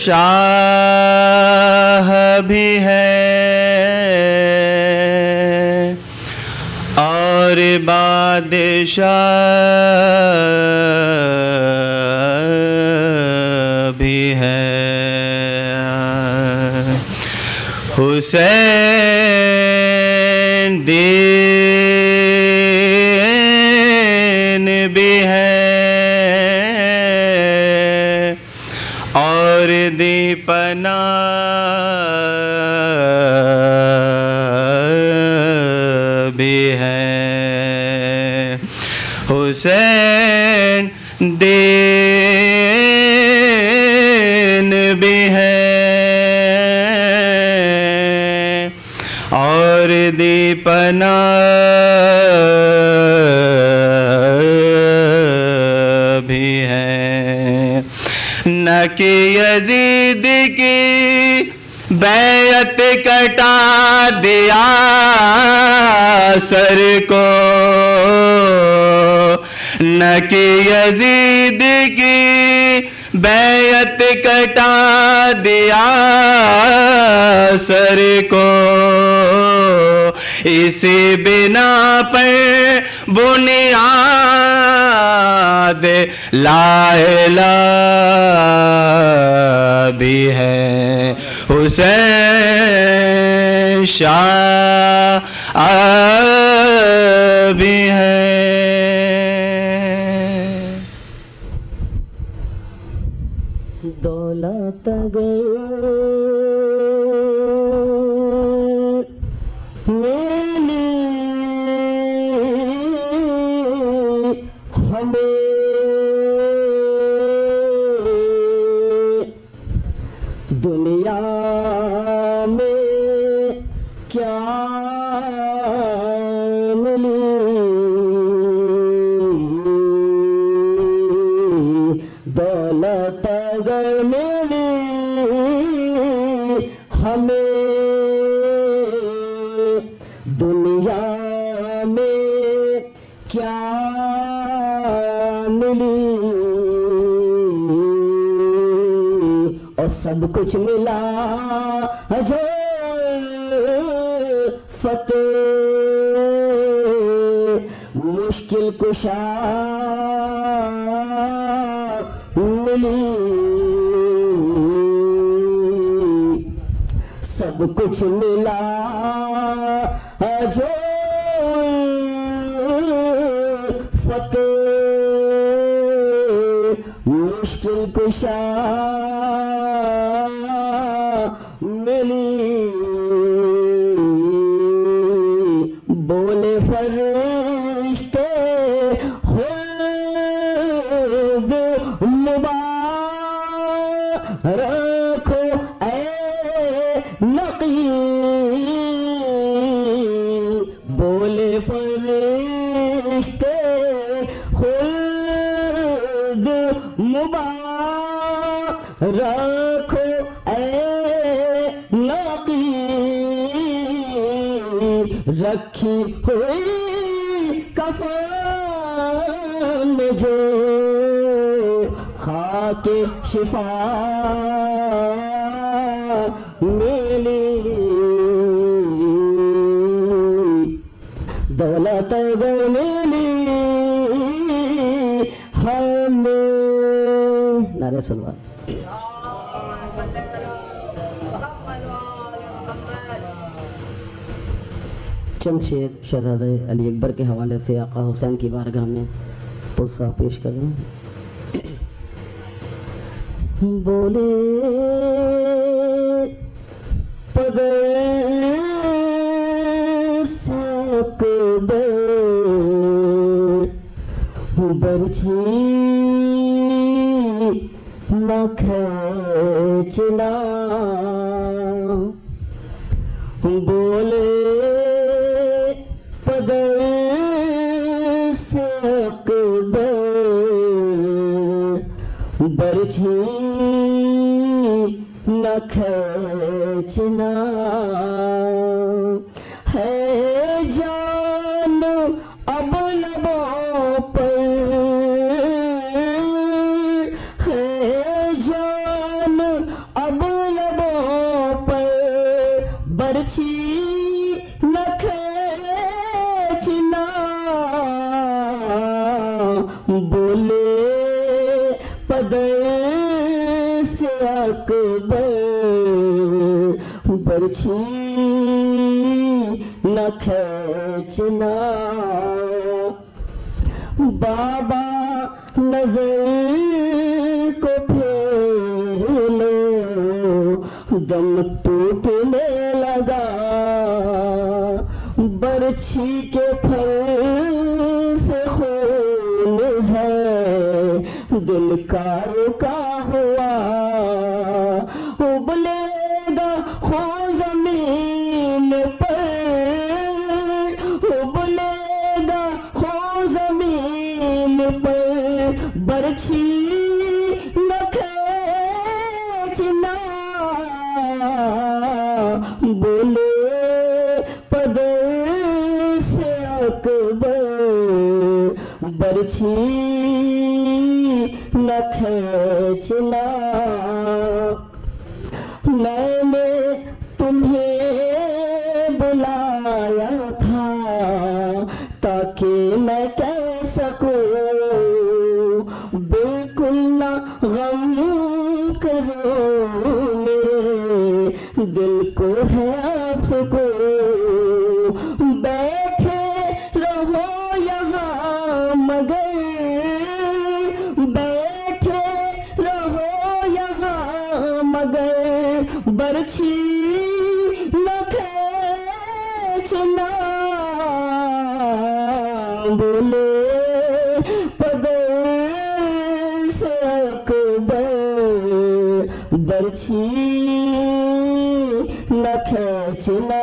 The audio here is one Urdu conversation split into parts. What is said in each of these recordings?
شاہ بھی ہے اور بادشاہ بھی ہے، حسین دین بھی ہے اور دیپنا بھی ہے، حسین دین بھی ہے اور دیپنا بھی ہے، نہ کہ یزید کی بیعت کٹا دیا سر کو، نہ کہ یزید کی بیعت کٹا دیا سر کو، اسی بنا پر بنیاد لا الہ بھی ہے، حسین شاہ بھی ہے۔ دولت اگر ملی ہمیں دنیا میں کیا ملی، دولت اگر ملی ہمیں دنیا میں کیا ملی، اور سب کچھ ملا جو فتح مشکل کشا ملی، سب کچھ ملا جو فتح مشکل کشا ملی، بولے فرشتے خود مبارک اے نقی، بولے فرشتے خود مبارک اے نقی، رکھی ہوئی کفن جو خاک شفا ملی، دولت اگر ملی ہمیں، نعرہ صلوات۔ چند شعر شہزادہ علی اکبر کے حوالے سے آقا حسین کی بارگاہ میں پرسہ پیش کر رہے ہیں۔ بولے پدر سکبر برچھی نہ کھینچنا، بولے پدر سکبر برچھی نہ کھینچنا، ہے جان اب لبوں پر، ہے جان برچھی نہ کھینچنا بولے پدر سے اکبر برچھی نہ کھینچنا بابا نظر کو پھیر لو دم ٹوٹنے لگا برچھی کے پھل سے خون ہے دل کا رکا ہوا ابلے گا خو زمین پر ابلے گا خو زمین پر برچھی نہ کھینچنا بولے پدر سے اکبر برچھی نہ کھینچنا میں نے تمہیں بلایا تھا تاکہ میں کہہ سکوں بالکل نہ غم کرو میرے دل کو ہے آپ کو بیٹھے رہو یہاں مگر بیٹھے رہو یہاں مگر برچھی نہ کھینچنا بولے پدر سے اکبر برچھی نہ کھینچنا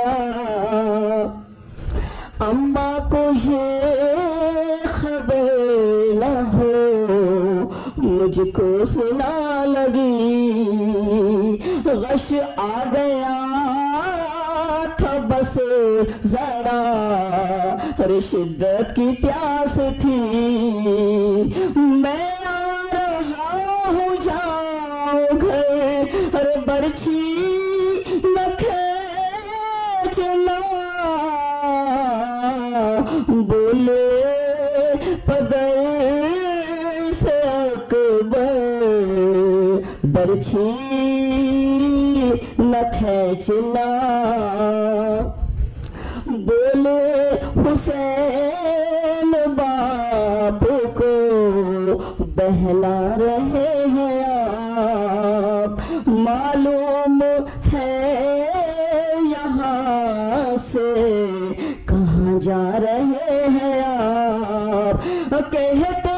اماں کو یہ خبر نہ ہو مجھ کو سنا لگی غش آ گیا تھا بس ذرا شدت کی پیاس تھی میں آ رہا ہوں جاؤ گھر ارے برچھی نہ کھینچنا بولے پدر سے اکبر برچھی نہ کھینچنا بولے حسین باپ کو بہلا رہے ہیں آپ معلوم ہے یہاں سے کہاں جا رہے ہیں آپ کہتے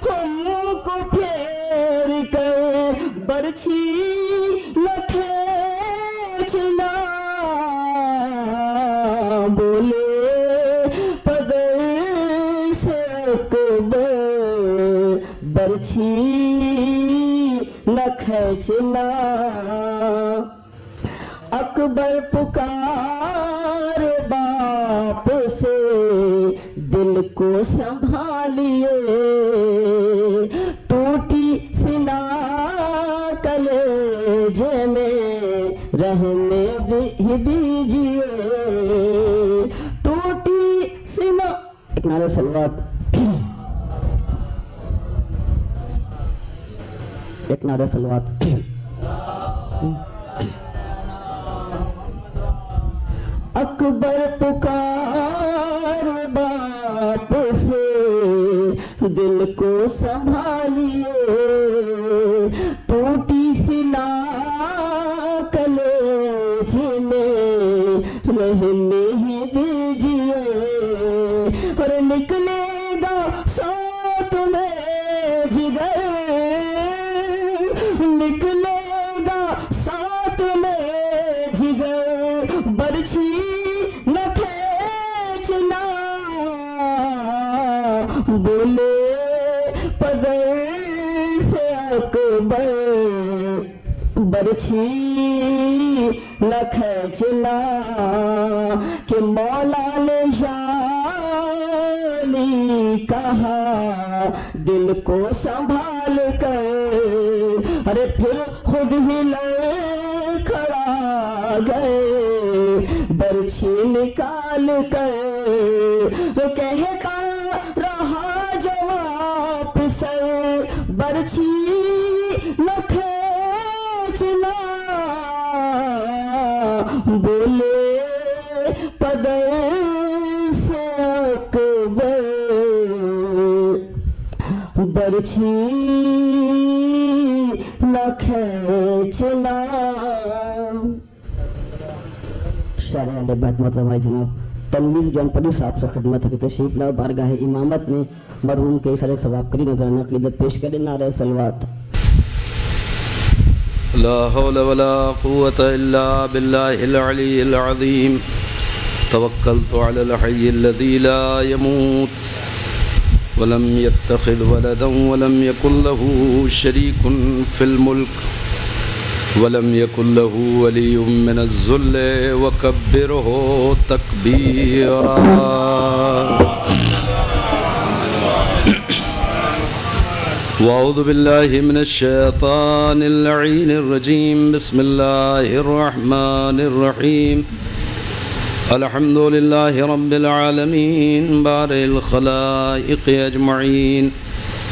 ہم کو پھیر کر برچھی نہ کھینچنا بولے پدر سے اکبر برچھی نہ کھینچنا اکبر پکار باپ سے دل کو سنبھالیے ٹوٹی سنا کلیجے میں رہنے ہی دیجیے ٹوٹی سنا ایک نعرہ صلوات ایک نعرہ صلوات اکبر پکار باپ سے دل کو سنبھالیے ٹوٹی سنا کلیجے میں رہنے ہی دیجیے اور نکلے گا ساتھ میں جگر نکلے گا ساتھ میں جگر برچھی نہ کھینچنا بولے پدر سے اکبر برچھی نہ کھینچنا کہ مولا نے یعنی کہا دل کو سنبھال کر ارے پھر خود ہی لڑ کھڑا گئے برچھی نکال کر کہتا رہا جواب سر برچھی نہ کھینچنا بولے پدر سے اکبر برچھی نہ کھینچنا. شاعر اہل بیت محترم بھائی جناب تنویر جون پلی صاحب سے خدمت ہے کہ تشریف لاؤ بارگاہ امامت میں مرحوم کے اثر ثواب کری نظرانہ عقیدت پیش کرے. نعرہ صلوات. لا حول ولا قوة الا بالله العلي العظيم توكلت على الحي الذي لا يموت ولم يتخذ ولدا ولم يكن له شريك في الملك ولم يكن له ولي من الذل وكبره تكبيرا. وأعوذ بالله من الشيطان اللعين الرجيم. بسم الله الرحمن الرحيم. الحمد لله رب العالمين بارئ الخلائق أجمعين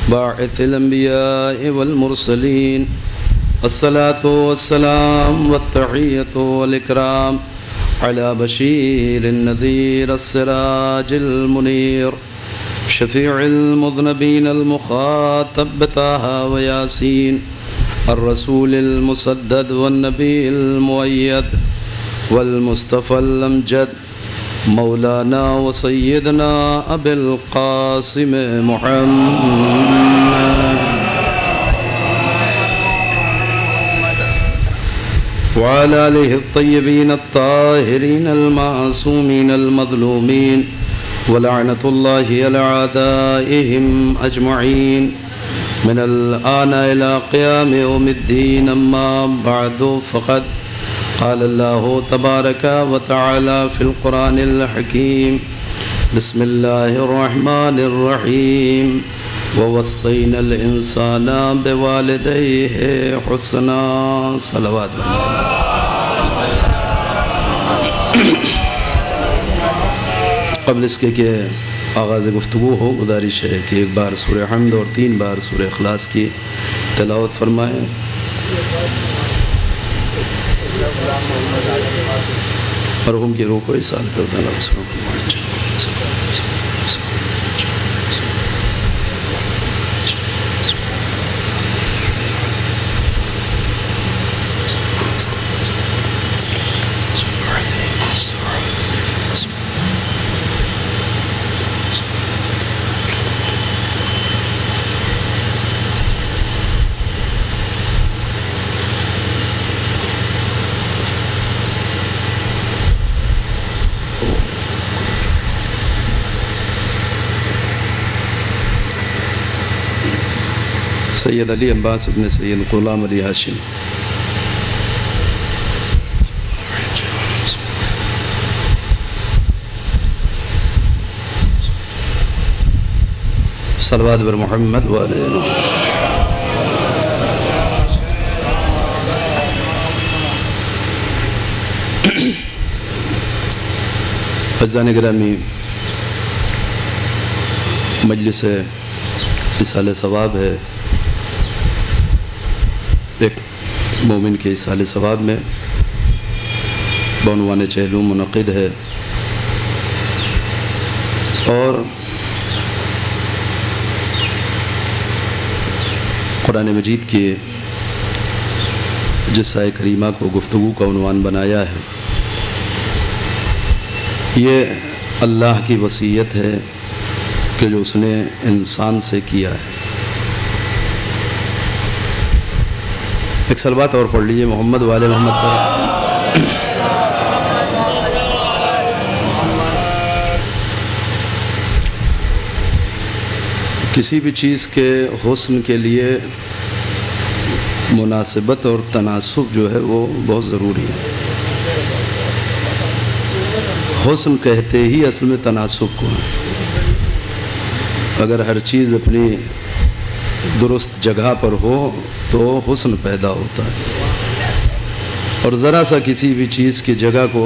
باعث الأنبياء والمرسلين الصلاة والسلام والتحية والإكرام على بشير النذير السراج المنير شفيع المذنبين المخاطب بطه وياسين الرسول المسدد والنبي المؤيد والمصطفى الأمجد مولانا وسيدنا أبي القاسم محمد وعلى آله الطيبين الطاهرين المعصومين المظلومين ولعنة الله على أعدائهم أجمعين من الآن إلى قيام يوم الدين. أما بعد فقد قال الله تبارك وتعالى في القرآن الحكيم. بسم الله الرحمن الرحيم. ووصينا الإنسان بوالديه حسنا. صلوات. قبل اس کے کہ آغاز گفتگو ہو گزارش ہے کہ ایک بار سورہ حمد اور 3 بار سورہ اخلاص کی تلاوت فرمائیں. مرحوم کی روح کو احسان کرتا اللہ وسلم. سید علی عباس ابن سید غلام علی ہاشم. صلوات بر محمد وعلیہ. عزیزان گرامی مجلس اصال ثواب ہے. ایک مومن کے اصال ثواب میں بعنوان چہلوم منعقد ہے اور قرآن مجید کی جس آیہ کریمہ کو گفتگو کا عنوان بنایا ہے یہ اللہ کی وصیت ہے کہ جو اس نے انسان سے کیا ہے. ایک صلوات اور پڑھ لیجئے محمد والے محمد پر. کسی بھی چیز کے حسن کے لیے مناسبت اور تناسب جو ہے وہ بہت ضروری ہے. حسن کہتے ہی اصل میں تناسب کو ہے. اگر ہر چیز اپنی درست جگہ پر ہو تو حسن پیدا ہوتا ہے اور ذرا سا کسی بھی چیز کی جگہ کو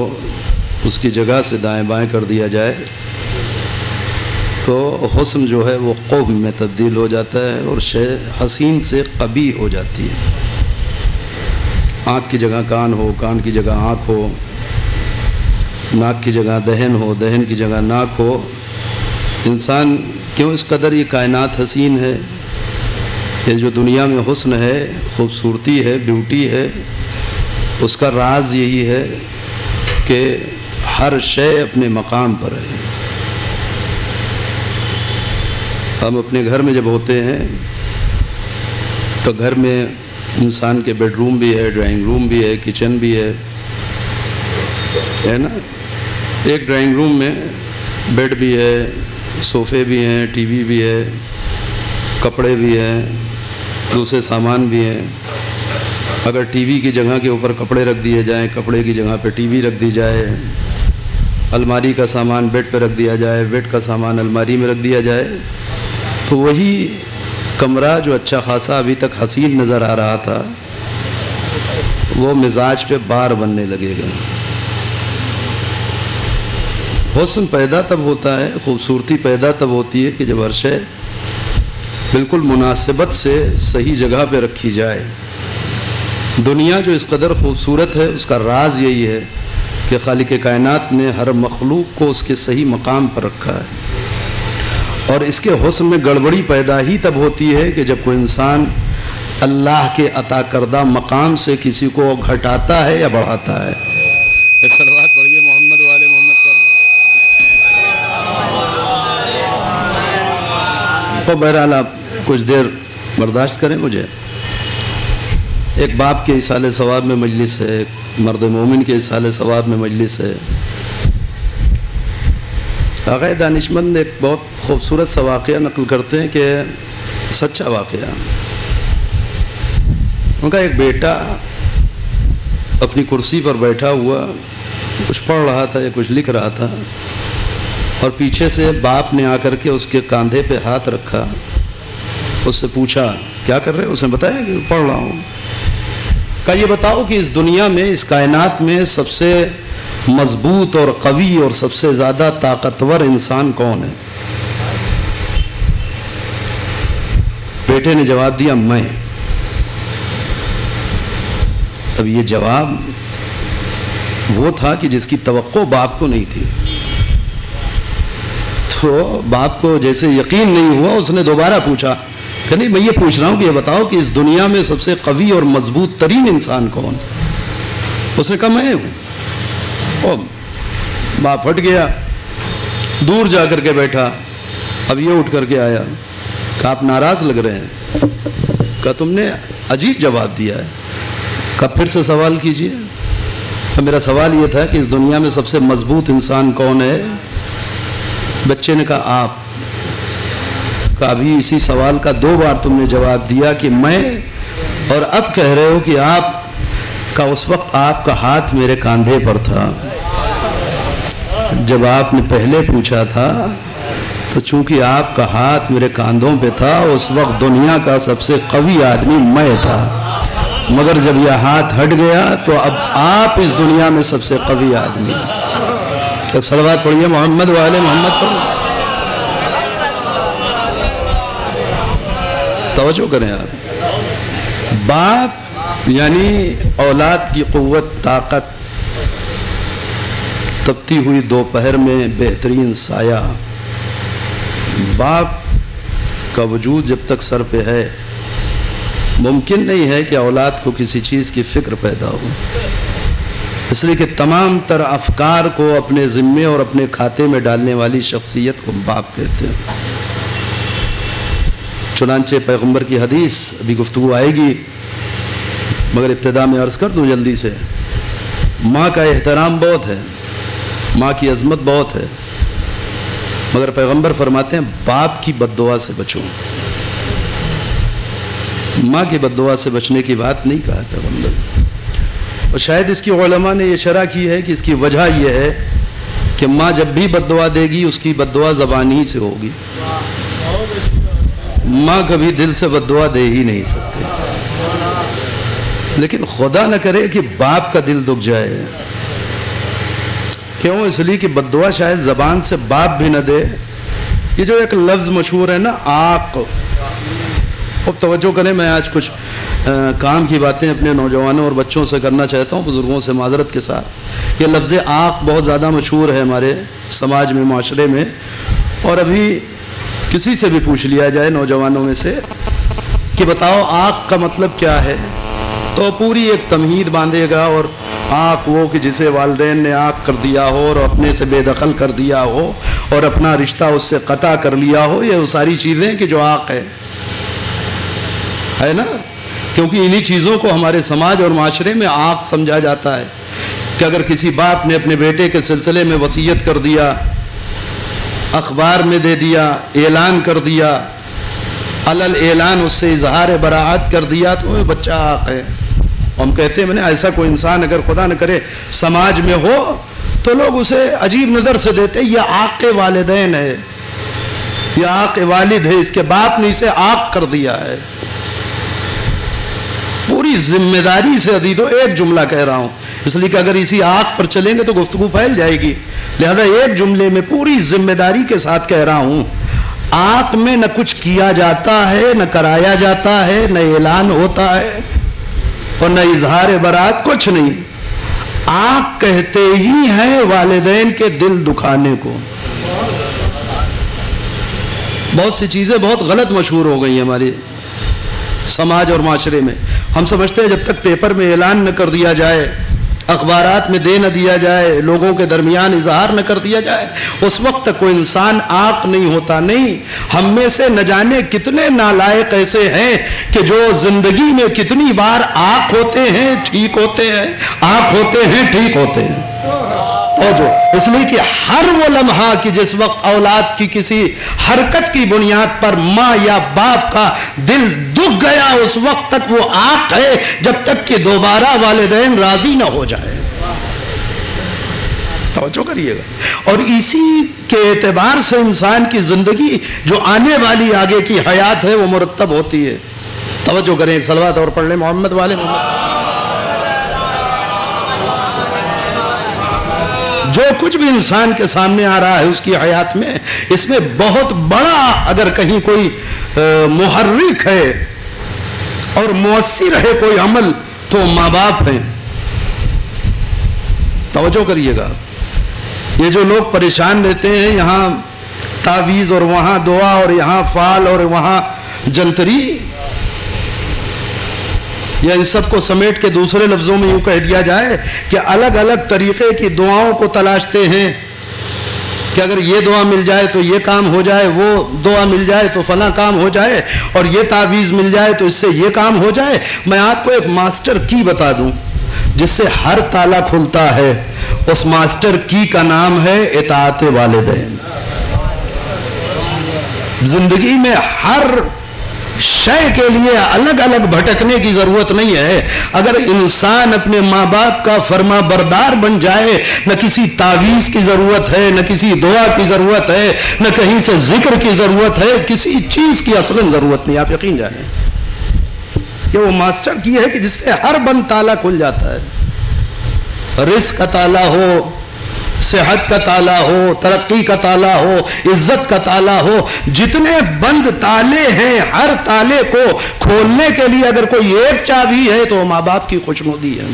اس کی جگہ سے دائیں بائیں کر دیا جائے تو حسن جو ہے وہ قبح میں تبدیل ہو جاتا ہے اور شے حسین سے قبیح ہو جاتی ہے۔ آنکھ کی جگہ کان ہو، کان کی جگہ آنکھ ہو، ناک کی جگہ دہن ہو، دہن کی جگہ ناک ہو۔ انسان کیوں اس قدر یہ کائنات حسین ہے؟ یہ جو دنیا میں حسن ہے، خوبصورتی ہے، بیوٹی ہے، اس کا راز یہی ہے کہ ہر شے اپنے مقام پر ہے۔ ہم اپنے گھر میں جب ہوتے ہیں تو گھر میں انسان کے بیڈ روم بھی ہے، ڈرائنگ روم بھی ہے، کچن بھی ہے نا؟ ایک ڈرائنگ روم میں بیڈ بھی ہے، صوفے بھی ہیں، ٹی وی بھی ہے، کپڑے بھی ہیں، دوسرے سامان بھی ہیں۔ اگر ٹی وی کی جگہ کے اوپر کپڑے رکھ دیے جائیں، کپڑے کی جگہ پہ ٹی وی رکھ دی جائے، الماری کا سامان بیڈ پہ رکھ دیا جائے، بیڈ کا سامان الماری میں رکھ دیا جائے، تو وہی کمرہ جو اچھا خاصا ابھی تک حسین نظر آ رہا تھا وہ مزاج پہ بار بننے لگے گا۔ حسن پیدا تب ہوتا ہے، خوبصورتی پیدا تب ہوتی ہے کہ جب ہر شے بالکل مناسبت سے صحیح جگہ پہ رکھی جائے۔ دنیا جو اس قدر خوبصورت ہے اس کا راز یہی ہے کہ خالق کائنات نے ہر مخلوق کو اس کے صحیح مقام پر رکھا ہے، اور اس کے حسن میں گڑبڑی پیدا ہی تب ہوتی ہے کہ جب کوئی انسان اللہ کے عطا کردہ مقام سے کسی کو گھٹاتا ہے یا بڑھاتا ہے۔ ایک صلوات پڑھیے محمد والے محمد پر۔ تو بہرحال آپ کچھ دیر برداشت کریں مجھے۔ ایک باپ کے ایصال ثواب میں مجلس ہے، ایک مرد مومن کے ایصال ثواب میں مجلس ہے۔ آقا دانشمند ایک بہت خوبصورت سا واقعہ نقل کرتے ہیں کہ سچا واقعہ۔ ان کا ایک بیٹا اپنی کرسی پر بیٹھا ہوا کچھ پڑھ رہا تھا یا کچھ لکھ رہا تھا، اور پیچھے سے باپ نے آ کر کے اس کے کاندھے پہ ہاتھ رکھا، اس سے پوچھا کیا کر رہے ہو؟ اس نے بتایا کہ پڑھ رہا ہوں۔ کہا یہ بتاؤ کہ اس دنیا میں، اس کائنات میں سب سے مضبوط اور قوی اور سب سے زیادہ طاقتور انسان کون ہے؟ بیٹے نے جواب دیا میں۔ اب یہ جواب وہ تھا کہ جس کی توقع باپ کو نہیں تھی، تو باپ کو جیسے یقین نہیں ہوا اس نے دوبارہ پوچھا کہ نہیں میں یہ پوچھ رہا ہوں کہ یہ بتاؤ کہ اس دنیا میں سب سے قوی اور مضبوط ترین انسان کون؟ اس نے کہا میں ہوں۔ باپ ہٹ گیا، دور جا کر کے بیٹھا، اب یہ اٹھ کر کے آیا، کہا آپ ناراض لگ رہے ہیں۔ کہا تم نے عجیب جواب دیا ہے۔ کہا پھر سے سوال کیجئے۔ میرا سوال یہ تھا کہ اس دنیا میں سب سے مضبوط انسان کون ہے؟ بچے نے کہا آپ۔ کہا ابھی اسی سوال کا 2 بار تم نے جواب دیا کہ میں، اور اب کہہ رہے ہو کہ آپ کا۔ اس وقت آپ کا ہاتھ میرے کاندھے پر تھا۔ جب آپ نے پہلے پوچھا تھا تو چونکہ آپ کا ہاتھ میرے کاندھوں پہ تھا، اس وقت دنیا کا سب سے قوی آدمی میں تھا، مگر جب یہ ہاتھ ہٹ گیا تو اب آپ اس دنیا میں سب سے قوی آدمی۔ ایک صلوات پڑھیے محمد والے محمد پر۔ توجہ کریں آپ۔ باپ یعنی اولاد کی قوت، طاقت، تپتی ہوئی دوپہر میں بہترین سایہ۔ باپ کا وجود جب تک سر پہ ہے ممکن نہیں ہے کہ اولاد کو کسی چیز کی فکر پیدا ہو، اس لیے کہ تمام تر افکار کو اپنے ذمے اور اپنے کھاتے میں ڈالنے والی شخصیت کو باپ کہتے ہیں۔ چنانچہ پیغمبر کی حدیث ابھی گفتگو آئے گی، مگر ابتدا میں عرض کر دوں جلدی سے، ماں کا احترام بہت ہے، ماں کی عظمت بہت ہے، مگر پیغمبر فرماتے ہیں باپ کی بد دعا سے بچو۔ ماں کی بد دعا سے بچنے کی بات نہیں کہا پیغمبر، اور شاید اس کی علماء نے یہ شرح کی ہے کہ اس کی وجہ یہ ہے کہ ماں جب بھی بد دعا دے گی اس کی بد دعا زبان ہی سے ہوگی، ماں کبھی دل سے بد دعا دے ہی نہیں سکتے۔ لیکن خدا نہ کرے کہ باپ کا دل دکھ جائے کیوں؟ اس لیے کہ بد دعا شاید زبان سے باپ بھی نہ دے. یہ جو ایک لفظ مشہور ہے نا آق، اب توجہ کریں، میں آج کچھ کام کی باتیں اپنے نوجوانوں اور بچوں سے کرنا چاہتا ہوں، بزرگوں سے معذرت کے ساتھ. یہ لفظ آق بہت زیادہ مشہور ہے ہمارے سماج میں، معاشرے میں، اور ابھی کسی سے بھی پوچھ لیا جائے نوجوانوں میں سے کہ بتاؤ آق کا مطلب کیا ہے، تو پوری ایک تمہید باندھے گا. اور آق وہ کہ جسے والدین نے آق کر دیا ہو اور اپنے سے بے دخل کر دیا ہو اور اپنا رشتہ اس سے قطع کر لیا ہو، یہ وہ ساری چیزیں کہ جو آق ہے نا. کیونکہ انہی چیزوں کو ہمارے سماج اور معاشرے میں آق سمجھا جاتا ہے کہ اگر کسی باپ نے اپنے بیٹے کے سلسلے میں وصیت کر دیا، اخبار میں دے دیا، اعلان کر دیا، علل اعلان اس سے اظہار براعت کر دیا، تو وہ بچہ آق ہے. ہم کہتے ہیں ایسا کوئی انسان اگر خدا نہ کرے سماج میں ہو تو لوگ اسے عجیب نظر سے دیتے، یہ آق کے والدین ہے، یہ آق والد ہے، اس کے باپ نے اسے آق کر دیا ہے. پوری ذمہ داری سے عزیزو ایک جملہ کہہ رہا ہوں، اس لیے کہ اگر اسی آق پر چلیں گے تو گفتگو پھیل جائے گی، لہذا ایک جملے میں پوری ذمہ داری کے ساتھ کہہ رہا ہوں، آق میں نہ کچھ کیا جاتا ہے، نہ کرایا جاتا ہے، نہ اعلان ہوتا ہے اور نہ اظہار برات، کچھ نہیں. آق کہتے ہی ہیں والدین کے دل دکھانے کو. بہت سی چیزیں بہت غلط مشہور ہو گئی ہیں ہمارے سماج اور معاشرے میں. ہم سمجھتے ہیں جب تک پیپر میں اعلان نہ کر دیا جائے، اخبارات میں دے نہ دیا جائے، لوگوں کے درمیان اظہار نہ کر دیا جائے، اس وقت تک کوئی انسان آق نہیں ہوتا. نہیں، ہم میں سے نہ جانے کتنے نالائق ایسے ہیں کہ جو زندگی میں کتنی بار آق ہوتے ہیں، ٹھیک ہوتے ہیں، آق ہوتے ہیں، ٹھیک ہوتے ہیں. اس لیے کہ ہر وہ لمحہ کہ جس وقت اولاد کی کسی حرکت کی بنیاد پر ماں یا باپ کا دل دکھ گیا، اس وقت تک وہ آق ہے جب تک کہ دوبارہ والدین راضی نہ ہو جائے. توجہ کریے گا. اور اسی کے اعتبار سے انسان کی زندگی جو آنے والی آگے کی حیات ہے وہ مرتب ہوتی ہے. توجہ کریں، ایک صلوات اور پڑھ لیں محمد والے محمد. جو کچھ بھی انسان کے سامنے آ رہا ہے اس کی حیات میں، اس میں بہت بڑا اگر کہیں کوئی محرک ہے اور مؤثر ہے کوئی عمل تو ماں باپ ہیں. توجہ کریے گا. یہ جو لوگ پریشان رہتے ہیں، یہاں تعویذ اور وہاں دعا اور یہاں فال اور وہاں جنتری، یا ان سب کو سمیٹ کے دوسرے لفظوں میں یوں کہہ دیا جائے کہ الگ الگ طریقے کی دعاؤں کو تلاشتے ہیں کہ اگر یہ دعا مل جائے تو یہ کام ہو جائے، وہ دعا مل جائے تو فلاں کام ہو جائے، اور یہ تعویذ مل جائے تو اس سے یہ کام ہو جائے. میں آپ کو ایک ماسٹر کی بتا دوں جس سے ہر تالا کھلتا ہے. اس ماسٹر کی کا نام ہے اطاعت والدین. زندگی میں ہر شے کے لیے الگ الگ بھٹکنے کی ضرورت نہیں ہے. اگر انسان اپنے ماں باپ کا فرما بردار بن جائے، نہ کسی تعویذ کی ضرورت ہے، نہ کسی دعا کی ضرورت ہے، نہ کہیں سے ذکر کی ضرورت ہے، کسی چیز کی اصلاً ضرورت نہیں. آپ یقین جانیں کہ وہ ماسٹر کی ہے کہ جس سے ہر بند تالا کھل جاتا ہے. رزق کا تالا ہو، صحت کا تالا ہو، ترقی کا تالا ہو، عزت کا تالا ہو، جتنے بند تالے ہیں ہر تالے کو کھولنے کے لیے اگر کوئی ایک چابی ہے تو ماں باپ کی خوشنودی ہے.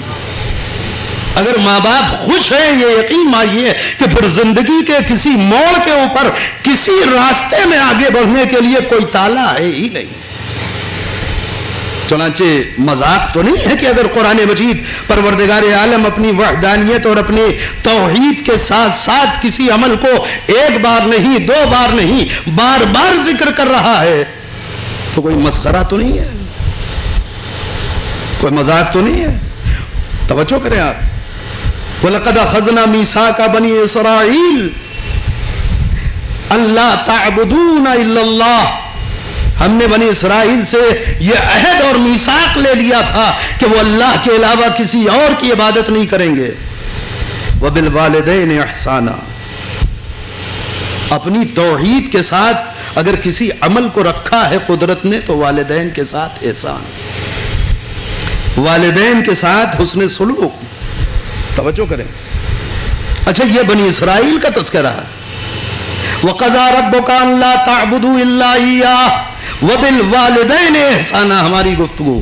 اگر ماں باپ خوش ہیں، یہ یقین مانیے کہ پھر زندگی کے کسی موڑ کے اوپر کسی راستے میں آگے بڑھنے کے لیے کوئی تالا ہے ہی نہیں. چنانچہ مذاق تو نہیں ہے کہ اگر قرآن مجید پروردگار عالم اپنی وحدانیت اور اپنی توحید کے ساتھ ساتھ کسی عمل کو ایک بار نہیں، دو بار نہیں، بار بار ذکر کر رہا ہے تو کوئی مسخرہ تو نہیں ہے، کوئی مذاق تو نہیں ہے. توجہ کریں آپ. وَلَقَدْ أَخَذْنَا مِيثَاقَ بَنِي إِسْرَائِيلَ أَن لَّا تَعْبُدُونَ إِلَّا اللَّهَ. ہم نے بنی اسرائیل سے یہ عہد اور میثاق لے لیا تھا کہ وہ اللہ کے علاوہ کسی اور کی عبادت نہیں کریں گے. وَبِالْوَالِدَيْنِ إِحْسَانًا. اپنی توحید کے ساتھ اگر کسی عمل کو رکھا ہے قدرت نے تو والدین کے ساتھ احسان، والدین کے ساتھ حسن سلوک. توجہ کریں. اچھا یہ بنی اسرائیل کا تذکرہ ہے. وَقَضَىٰ رَبُّكَ أَلَّا تَعْبُدُوا إِلَّا إِيَّاهُ وَبِالْوَالِدَيْنِ إِحْسَانًا. ہماری گفتگو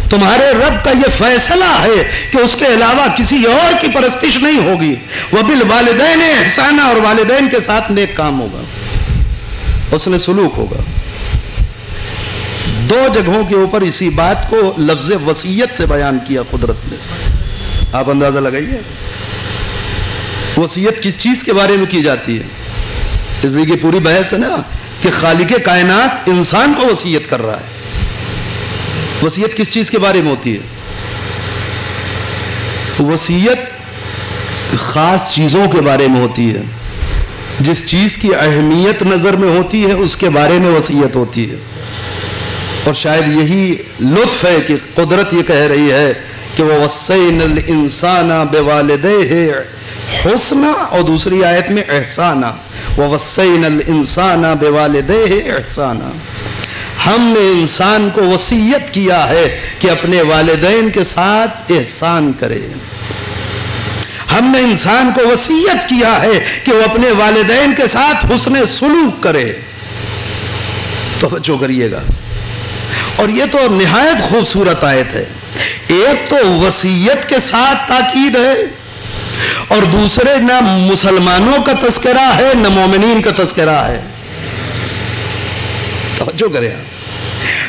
تمہارے رب کا یہ فیصلہ ہے کہ اس کے علاوہ کسی اور کی پرستش نہیں ہوگی. وَبِالْوَالِدَيْنِ إِحْسَانًا. اور والدین کے ساتھ نیک کام ہوگا, اس نے سلوک ہوگا. دو جگہوں کے اوپر اسی بات کو لفظ وصیت سے بیان کیا قدرت نے. آپ اندازہ لگائیے وصیت کس چیز کے بارے میں کی جاتی ہے. اس لیے کہ پوری بحث ہے نا کہ خالق کائنات انسان کو وصیت کر رہا ہے. وصیت کس چیز کے بارے میں ہوتی ہے؟ وصیت خاص چیزوں کے بارے میں ہوتی ہے. جس چیز کی اہمیت نظر میں ہوتی ہے اس کے بارے میں وصیت ہوتی ہے. اور شاید یہی لطف ہے کہ قدرت یہ کہہ رہی ہے کہ وَوَصَّيْنَا الْإِنسَانَ بِوَالِدَيْهِ حُسْنًا, اور دوسری آیت میں احسانا. وَوَصَّيْنَا الْإِنسَانَ بِوَالِدَيْهِ احسانا. ہم نے انسان کو وصیت کیا ہے کہ اپنے والدین کے ساتھ احسان کرے. ہم نے انسان کو وصیت کیا ہے کہ وہ اپنے والدین کے ساتھ حسن سلوک کرے. توجہ کریے گا. اور یہ تو نہایت خوبصورت آیت ہے. ایک تو وصیت کے ساتھ تاکید ہے, اور دوسرے نہ مسلمانوں کا تذکرہ ہے نہ مومنین کا تذکرہ ہے. توجہ کریں,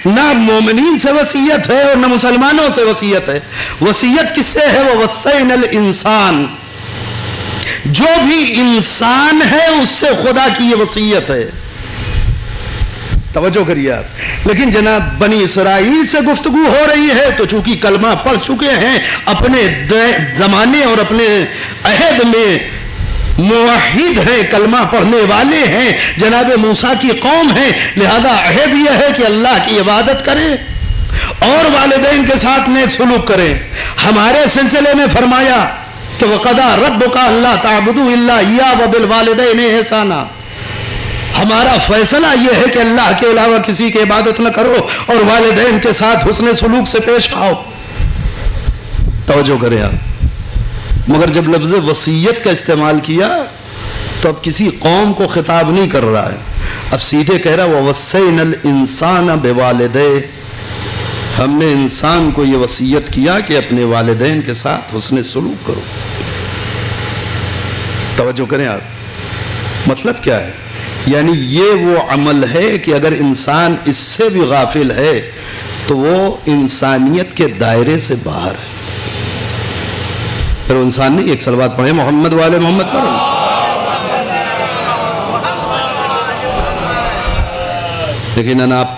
نہ مومنین سے وصیت ہے اور نہ مسلمانوں سے وصیت ہے. وصیت کس سے ہے؟ وَوَصَّيْنَا الْإِنسَانَ. جو بھی انسان ہے اس سے خدا کی یہ وصیت ہے. توجہ کریے آپ. لیکن جناب بنی اسرائیل سے گفتگو ہو رہی ہے تو چونکہ کلمہ پڑھ چکے ہیں, اپنے زمانے اور اپنے عہد میں موحد ہیں, کلمہ پڑھنے والے ہیں, جناب موسیٰ کی قوم ہیں, لہذا عہد یہ ہے کہ اللہ کی عبادت کریں اور والدین کے ساتھ نیک سلوک کریں. ہمارے سلسلے میں فرمایا کہ وَقَضَىٰ رَبُّكَ أَلَّا تَعْبُدُوا إِلَّا إِيَّاهُ وَبِالْوَالِدَيْنِ إِحْسَانًا. ہمارا فیصلہ یہ ہے کہ اللہ کے علاوہ کسی کی عبادت نہ کرو اور والدین کے ساتھ حسن سلوک سے پیش آؤ. توجہ کریں آپ. مگر جب لفظ وصیت کا استعمال کیا تو اب کسی قوم کو خطاب نہیں کر رہا ہے, اب سیدھے کہہ رہا وَوَصَّيْنَا الْإِنسَانَ بِوَالِدَيْهِ. ہم نے انسان کو یہ وصیت کیا کہ اپنے والدین کے ساتھ حسن سلوک کرو. توجہ کریں آپ. مطلب کیا ہے؟ یعنی یہ وہ عمل ہے کہ اگر انسان اس سے بھی غافل ہے تو وہ انسانیت کے دائرے سے باہر ہے. پھر انسان نہیں. ایک صلوات پڑھیں محمد والے محمد پر. لیکن آپ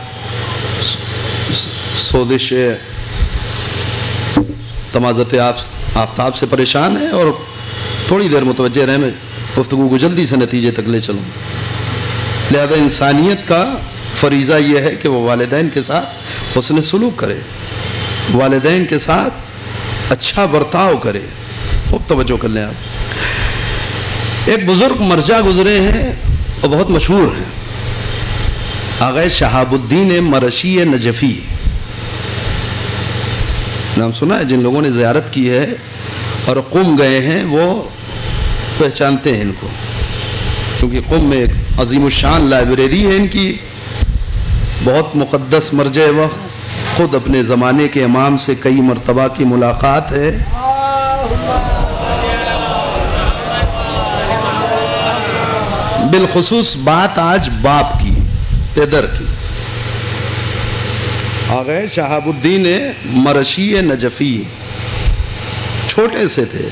سودش تمازت آفتاب سے پریشان ہیں اور تھوڑی دیر متوجہ رہیں, میں گفتگو کو جلدی سے نتیجے تک لے چلوں. لہذا انسانیت کا فریضہ یہ ہے کہ وہ والدین کے ساتھ حسن سلوک کرے, والدین کے ساتھ اچھا برتاؤ کرے. خوب توجہ کر لیں آپ. ایک بزرگ مرجع گزرے ہیں اور بہت مشہور ہیں, آغا شہاب الدین مرشی نجفی. نام سنا ہے؟ جن لوگوں نے زیارت کی ہے اور قم گئے ہیں وہ پہچانتے ہیں ان کو, کیونکہ قم میں ایک عظیم الشان لائبریری ہے ان کی, بہت مقدس مرجع وقت, خود اپنے زمانے کے امام سے کئی مرتبہ کی ملاقات ہے. بالخصوص بات آج باپ کی, پدر کی. آغا شہاب الدین مرشی نجفی چھوٹے سے تھے,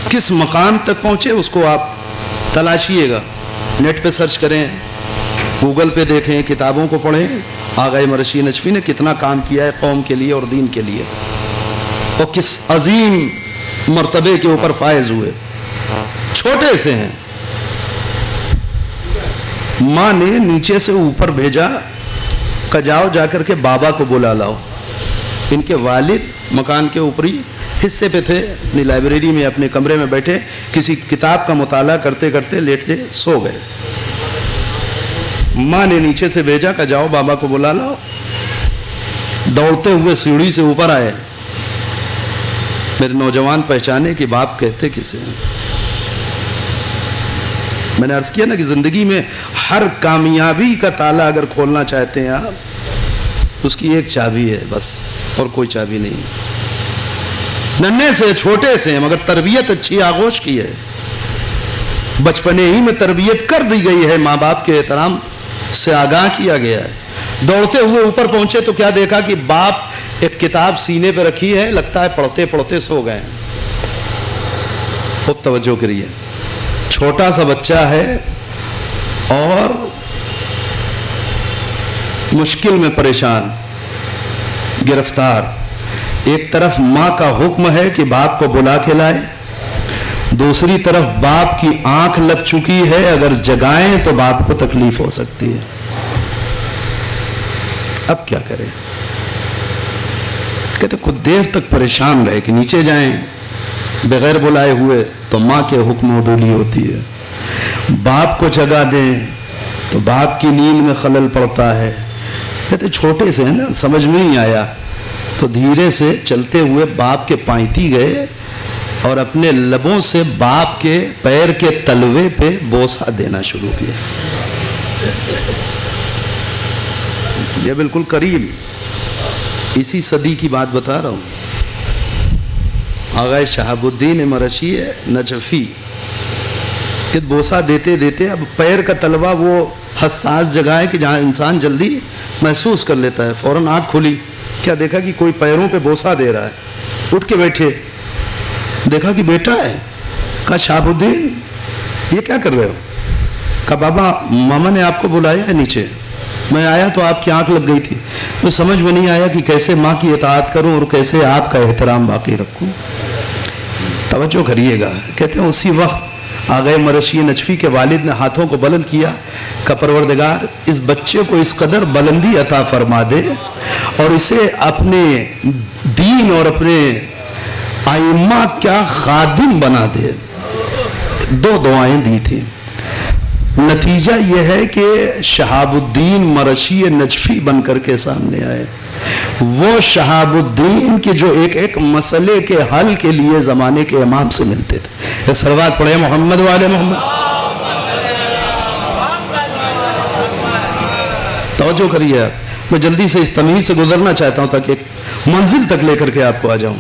کس مقام تک پہنچے اس کو آپ تلاشیے گا, نیٹ پہ سرچ کریں, گوگل پہ دیکھیں, کتابوں کو پڑھیں. آغا مرشی نجفی نے کتنا کام کیا ہے قوم کے لیے اور دین کے لیے, اور کس عظیم مرتبے کے اوپر فائز ہوئے. چھوٹے سے ہیں. ماں نے نیچے سے اوپر بھیجا کہ جاؤ جا کر کے بابا کو بلا لاؤ. ان کے والد مکان کے اوپری حصے پہ تھے, اپنی لائبریری میں اپنے کمرے میں بیٹھے کسی کتاب کا مطالعہ کرتے کرتے لیٹتے سو گئے. ماں نے نیچے سے بھیجا کہ جاؤ بابا کو بلا لاؤ. دوڑتے ہوئے سیڑھی سے اوپر آئے, میرے نوجوان پہچانے کہ باپ کہتے کسے ہیں. میں نے عرض کیا نا کہ زندگی میں ہر کامیابی کا تالا اگر کھولنا چاہتے ہیں آپ، اس کی ایک چابی ہے بس، اور کوئی چابی نہیں. ننھے سے چھوٹے سے مگر تربیت اچھی آغوش کی ہے، بچپنے ہی میں تربیت کر دی گئی ہے، ماں باپ کے احترام سے آگاہ کیا گیا ہے. دوڑتے ہوئے اوپر پہنچے تو کیا دیکھا کہ باپ ایک کتاب سینے پہ رکھی ہے، لگتا ہے پڑھتے پڑھتے سو گئے. خوب توجہ کریے، چھوٹا سا بچہ ہے اور مشکل میں پریشان، گرفتار. ایک طرف ماں کا حکم ہے کہ باپ کو بلا کے لائے، دوسری طرف باپ کی آنکھ لگ چکی ہے، اگر جگائیں تو باپ کو تکلیف ہو سکتی ہے. اب کیا کریں؟ کہتے کچھ دیر تک پریشان رہے کہ نیچے جائیں بغیر بلائے ہوئے تو ماں کے حکم عدولی ہوتی ہے، باپ کو جگا دیں تو باپ کی نیند میں خلل پڑتا ہے. کہتے چھوٹے سے ہے نا، سمجھ میں نہیں آیا تو دھیرے سے چلتے ہوئے باپ کے پائنتی گئے اور اپنے لبوں سے باپ کے پیر کے تلوے پہ بوسہ دینا شروع کیا. یہ بالکل قریب اسی صدی کی بات بتا رہا ہوں. آغا شہاب الدین مرشی نجفی کہ بوسہ دیتے دیتے اب پیر کا تلوا وہ حساس جگہ ہے کہ جہاں انسان جلدی محسوس کر لیتا ہے. فوراً آنکھ کھلی، کیا دیکھا کہ کوئی پیروں پہ بوسہ دے رہا ہے. اٹھ کے بیٹھے، دیکھا کہ بیٹا ہے. کہا شہاب الدین یہ کیا کر رہے ہو؟ کہا بابا ماما نے آپ کو بلایا ہے نیچے، میں آیا تو آپ کی آنکھ لگ گئی تھی، تو سمجھ میں نہیں آیا کہ کیسے ماں کی اطاعت کروں اور کیسے آپ کا احترام باقی رکھوں. توجہ کریے گا. کہتے ہیں اسی وقت آغا مرشی نجفی کے والد نے ہاتھوں کو بلند کیا کہ پروردگار اس بچے کو اس قدر بلندی عطا فرما دے اور اسے اپنے دین اور اپنے ائمہ کیا خادم بنا دے. دو دعائیں دی تھیں. نتیجہ یہ ہے کہ شہاب الدین مرشی نجفی بن کر کے سامنے آئے. وہ شہاب الدین کے جو ایک ایک مسئلے کے حل کے لیے زمانے کے امام سے ملتے تھے. یہ صلوات پڑھے محمد والے محمد. توجہ کریے. میں جلدی سے اس تمیز سے گزرنا چاہتا ہوں تاکہ ایک منزل تک لے کر کے آپ کو آ جاؤں.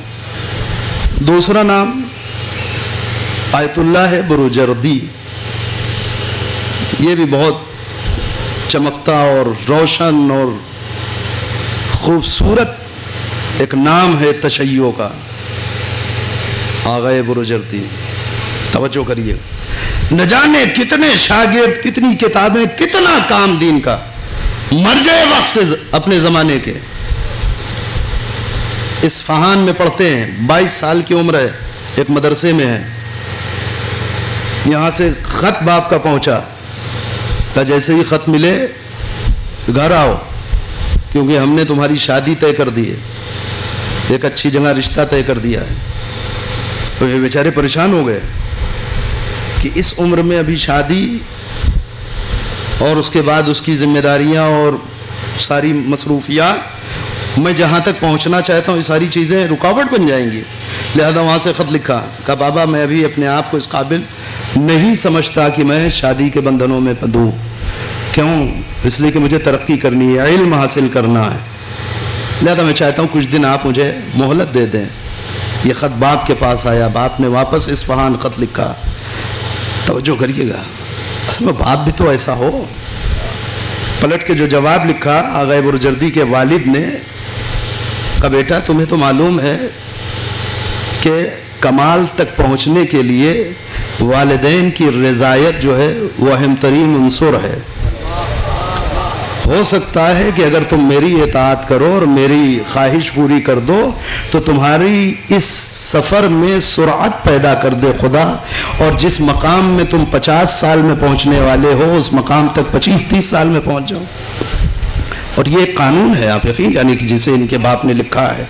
دوسرا نام آیت اللہ بروجردی. یہ بھی بہت چمکتا اور روشن اور خوبصورت ایک نام ہے تشیع کا، آغا بروجردی. توجہ کریے. نہ جانے کتنے شاگرد، کتنی کتابیں، کتنا کام دین کا، مرجع وقت اپنے زمانے کے. اصفہان میں پڑھتے ہیں، 22 سال کی عمر ہے، ایک مدرسے میں ہے. یہاں سے خط باپ کا پہنچا، جیسے ہی خط ملے گھر آؤ کیونکہ ہم نے تمہاری شادی طے کر دی ہے، ایک اچھی جگہ رشتہ طے کر دیا ہے. تو یہ بیچارے پریشان ہو گئے کہ اس عمر میں ابھی شادی اور اس کے بعد اس کی ذمہ داریاں اور ساری مصروفیات، میں جہاں تک پہنچنا چاہتا ہوں یہ ساری چیزیں رکاوٹ بن جائیں گی. لہذا وہاں سے خط لکھا، کہا بابا میں ابھی اپنے آپ کو اس قابل نہیں سمجھتا کہ میں شادی کے بندھنوں میں بندھوں. کیوں؟ اس لیے کہ مجھے ترقی کرنی ہے، علم حاصل کرنا ہے. لہذا میں چاہتا ہوں کچھ دن آپ مجھے مہلت دے دیں. یہ خط باپ کے پاس آیا، باپ نے واپس اصفہان خط لکھا. توجہ کریے گا. اصل میں باپ بھی تو ایسا ہو. پلٹ کے جو جواب لکھا آغا بروجردی کے والد نے، کہا بیٹا تمہیں تو معلوم ہے کہ کمال تک پہنچنے کے لیے والدین کی رضایت جو ہے وہ اہم ترین عنصر ہے. ہو سکتا ہے کہ اگر تم میری اطاعت کرو اور میری خواہش پوری کر دو تو تمہاری اس سفر میں سرعت پیدا کر دے خدا، اور جس مقام میں تم 50 سال میں پہنچنے والے ہو اس مقام تک 25-30 سال میں پہنچ جاؤ. اور یہ ایک قانون ہے آپ یقین یعنی کہ جسے ان کے باپ نے لکھا ہے.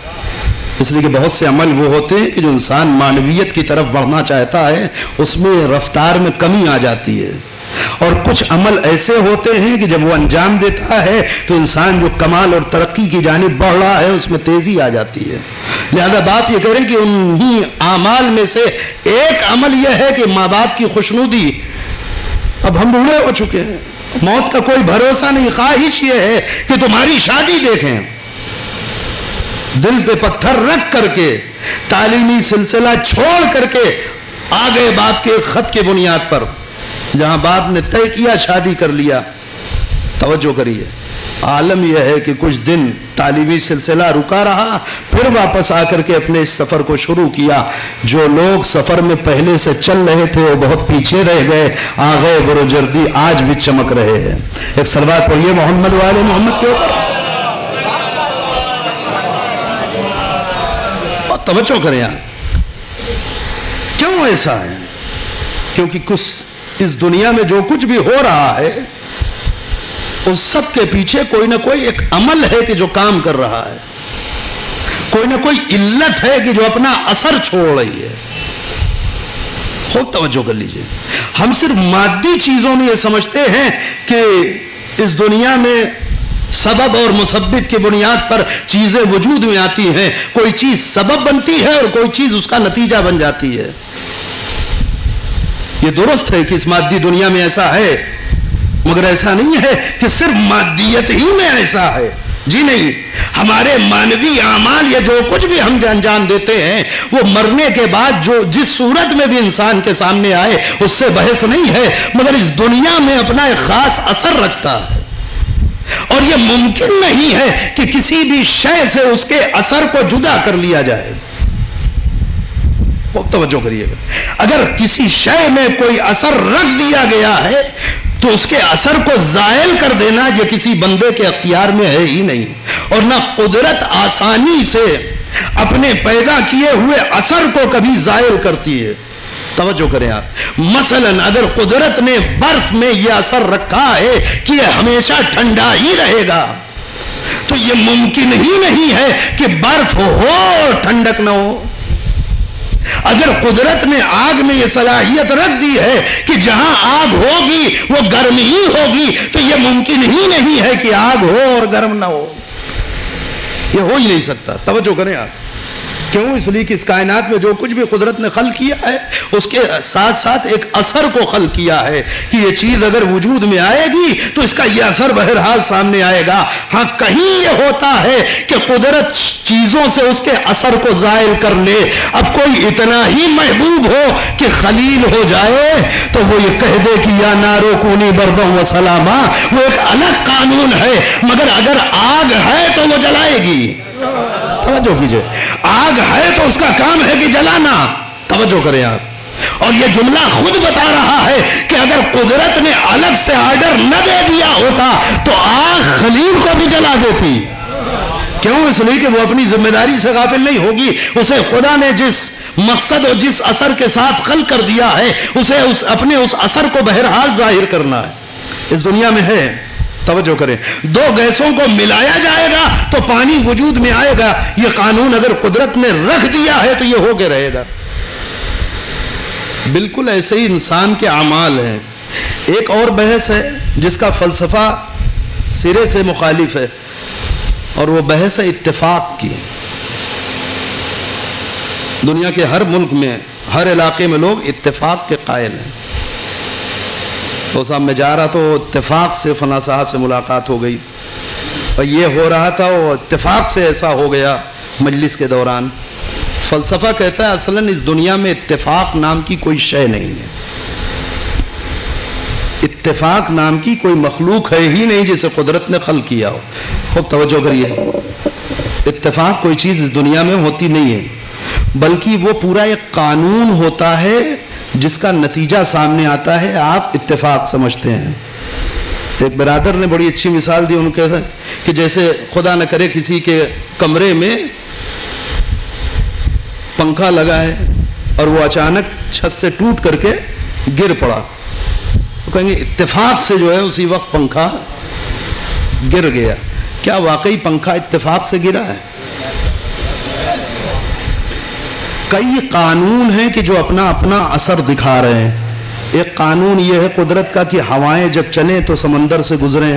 اس لیے کہ بہت سے عمل وہ ہوتے ہیں کہ جو انسان معنویت کی طرف بڑھنا چاہتا ہے اس میں رفتار میں کمی آ جاتی ہے، اور کچھ عمل ایسے ہوتے ہیں کہ جب وہ انجام دیتا ہے تو انسان جو کمال اور ترقی کی جانب بڑھ رہا ہے اس میں تیزی آ جاتی ہے. لہذا باپ یہ کہہ رہے ہیں کہ انہی اعمال میں سے ایک عمل یہ ہے کہ ماں باپ کی خوشنودی. اب ہم بوڑھے ہو چکے ہیں, موت کا کوئی بھروسہ نہیں, خواہش یہ ہے کہ تمہاری شادی دیکھیں, دل پہ پتھر رکھ کر کے تعلیمی سلسلہ چھوڑ کر کے آ گئے باپ کے خط کے بنیاد پر, جہاں باپ نے طے کیا شادی کر لیا. توجہ کریے, عالم یہ ہے کہ کچھ دن تعلیمی سلسلہ رکا رہا, پھر واپس آ کر کے اپنے اس سفر کو شروع کیا. جو لوگ سفر میں پہلے سے چل رہے تھے وہ بہت پیچھے رہ گئے, آ گئے بروجردی آج بھی چمک رہے ہیں. ایک صلوات پڑھیے محمد والے محمد کے اوپر. توجہ کریں آپ, کیوں ایسا ہے؟ کیونکہ کچھ اس دنیا میں جو کچھ بھی ہو رہا ہے اس سب کے پیچھے کوئی نہ کوئی ایک عمل ہے کہ جو کام کر رہا ہے, کوئی نہ کوئی علت ہے کہ جو اپنا اثر چھوڑ رہی ہے. خوب توجہ کر لیجئے. ہم صرف مادی چیزوں میں یہ سمجھتے ہیں کہ اس دنیا میں سبب اور مسبب کی بنیاد پر چیزیں وجود میں آتی ہیں, کوئی چیز سبب بنتی ہے اور کوئی چیز اس کا نتیجہ بن جاتی ہے. یہ درست ہے کہ اس مادی دنیا میں ایسا ہے, مگر ایسا نہیں ہے کہ صرف مادیت ہی میں ایسا ہے. جی نہیں, ہمارے مانوی اعمال یا جو کچھ بھی ہم انجام دیتے ہیں وہ مرنے کے بعد جو جس صورت میں بھی انسان کے سامنے آئے اس سے بحث نہیں ہے, مگر اس دنیا میں اپنا ایک خاص اثر رکھتا ہے. اور یہ ممکن نہیں ہے کہ کسی بھی شے سے اس کے اثر کو جدا کر لیا جائے. توجہ کریے گا, اگر کسی شے میں کوئی اثر رکھ دیا گیا ہے تو اس کے اثر کو زائل کر دینا یہ کسی بندے کے اختیار میں ہے ہی نہیں, اور نہ قدرت آسانی سے اپنے پیدا کیے ہوئے اثر کو کبھی زائل کرتی ہے. توجہ کریں آپ, مثلا اگر قدرت نے برف میں یہ اثر رکھا ہے کہ یہ ہمیشہ ٹھنڈا ہی رہے گا تو یہ ممکن ہی نہیں ہے کہ برف ہو اور ٹھنڈک نہ ہو. اگر قدرت نے آگ میں یہ صلاحیت رکھ دی ہے کہ جہاں آگ ہوگی وہ گرم ہی ہوگی تو یہ ممکن ہی نہیں ہے کہ آگ ہو اور گرم نہ ہو. یہ ہو ہی نہیں سکتا. توجہ کریں آپ, کیوں؟ اس لیے کہ اس کائنات میں جو کچھ بھی قدرت نے خلق کیا ہے اس کے ساتھ ساتھ ایک اثر کو خلق کیا ہے کہ یہ چیز اگر وجود میں آئے گی تو اس کا یہ اثر بہرحال سامنے آئے گا. ہاں کہیں یہ ہوتا ہے کہ قدرت چیزوں سے اس کے اثر کو زائل کر لے. اب کوئی اتنا ہی محبوب ہو کہ خلیل ہو جائے تو وہ یہ کہہ دے کہ یا نارو کونی بردوں و سلاما, وہ ایک الگ قانون ہے, مگر اگر آگ ہے تو وہ جلائے گی. توجہ کیجئے, آگ ہے تو اس کا کام ہے کہ جلانا. توجہ کریں آپ, اور یہ جملہ خود بتا رہا ہے کہ اگر قدرت نے الگ سے آرڈر نہ دے دیا ہوتا تو آگ خلیل کو بھی جلا دیتی. کیوں؟ اس لیے کہ وہ اپنی ذمہ داری سے غافل نہیں ہوگی. اسے خدا نے جس مقصد اور جس اثر کے ساتھ خلق کر دیا ہے اسے اپنے اس اثر کو بہرحال ظاہر کرنا ہے. اس دنیا میں ہے, توجہ کریں, دو گیسوں کو ملایا جائے گا تو پانی وجود میں آئے گا. یہ قانون اگر قدرت نے رکھ دیا ہے تو یہ ہو کے رہے گا. بالکل ایسے ہی انسان کے اعمال ہیں. ایک اور بحث ہے جس کا فلسفہ سرے سے مخالف ہے, اور وہ بحث ہے اتفاق کی. دنیا کے ہر ملک میں ہر علاقے میں لوگ اتفاق کے قائل ہیں. تو صاحب میں جا رہا تو اتفاق سے فلاں صاحب سے ملاقات ہو گئی, اور یہ ہو رہا تھا وہ اتفاق سے ایسا ہو گیا مجلس کے دوران. فلسفہ کہتا ہے اصلاً اس دنیا میں اتفاق نام کی کوئی شے نہیں ہے. اتفاق نام کی کوئی مخلوق ہے ہی نہیں جسے قدرت نے خلق کیا ہو. خوب توجہ کریے, اتفاق کوئی چیز اس دنیا میں ہوتی نہیں ہے, بلکہ وہ پورا ایک قانون ہوتا ہے جس کا نتیجہ سامنے آتا ہے. آپ اتفاق سمجھتے ہیں. ایک برادر نے بڑی اچھی مثال دی, ان کہتے ہیں کہ جیسے خدا نہ کرے کسی کے کمرے میں پنکھا لگا ہے اور وہ اچانک چھت سے ٹوٹ کر کے گر پڑا, تو کہیں گے اتفاق سے جو ہے اسی وقت پنکھا گر گیا. کیا واقعی پنکھا اتفاق سے گرا ہے؟ کئی قانون ہیں کہ جو اپنا اپنا اثر دکھا رہے ہیں. ایک قانون یہ ہے قدرت کا کہ ہوائیں جب چلیں تو سمندر سے گزریں,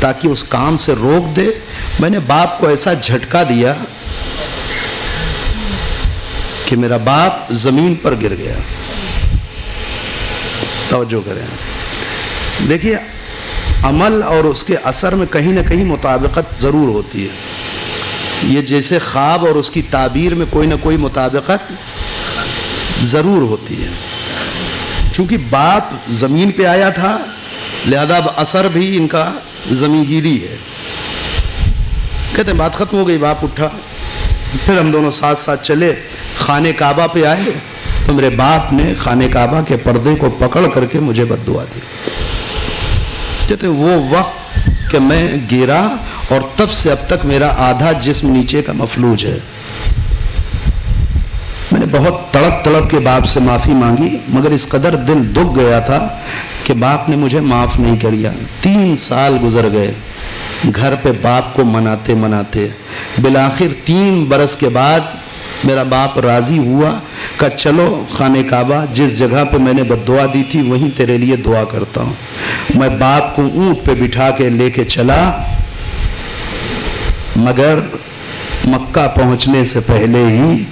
تاکہ اس کام سے روک دے. میں نے باپ کو ایسا جھٹکا دیا کہ میرا باپ زمین پر گر گیا. توجہ کریں. دیکھیے عمل اور اس کے اثر میں کہیں نہ کہیں مطابقت ضرور ہوتی ہے. یہ جیسے خواب اور اس کی تعبیر میں کوئی نہ کوئی مطابقت ضرور ہوتی ہے. چونکہ باپ زمین پہ آیا تھا لہذا اب اثر بھی ان کا زمین گیری ہے. کہتے ہیں بات ختم ہو گئی. باپ اٹھا, پھر ہم دونوں ساتھ ساتھ چلے, خانہ کعبہ پہ آئے تو میرے باپ نے خانہ کعبہ کے پردے کو پکڑ کر کے مجھے بد دعا دی. کہتے ہیں وہ وقت کہ میں گرا اور تب سے اب تک میرا آدھا جسم نیچے کا مفلوج ہے. میں نے بہت تڑپ تڑپ کے باپ سے معافی مانگی, مگر اس قدر دل دکھ گیا تھا کہ باپ نے مجھے معاف نہیں کیا. 3 سال گزر گئے گھر پہ باپ کو مناتے مناتے. بالآخر 3 برس کے بعد میرا باپ راضی ہوا کہ چلو خانہ کعبہ جس جگہ پہ میں نے بد دعا دی تھی وہیں تیرے لیے دعا کرتا ہوں. میں باپ کو اونٹ پہ بٹھا کے لے کے چلا, مگر مکہ پہنچنے سے پہلے ہی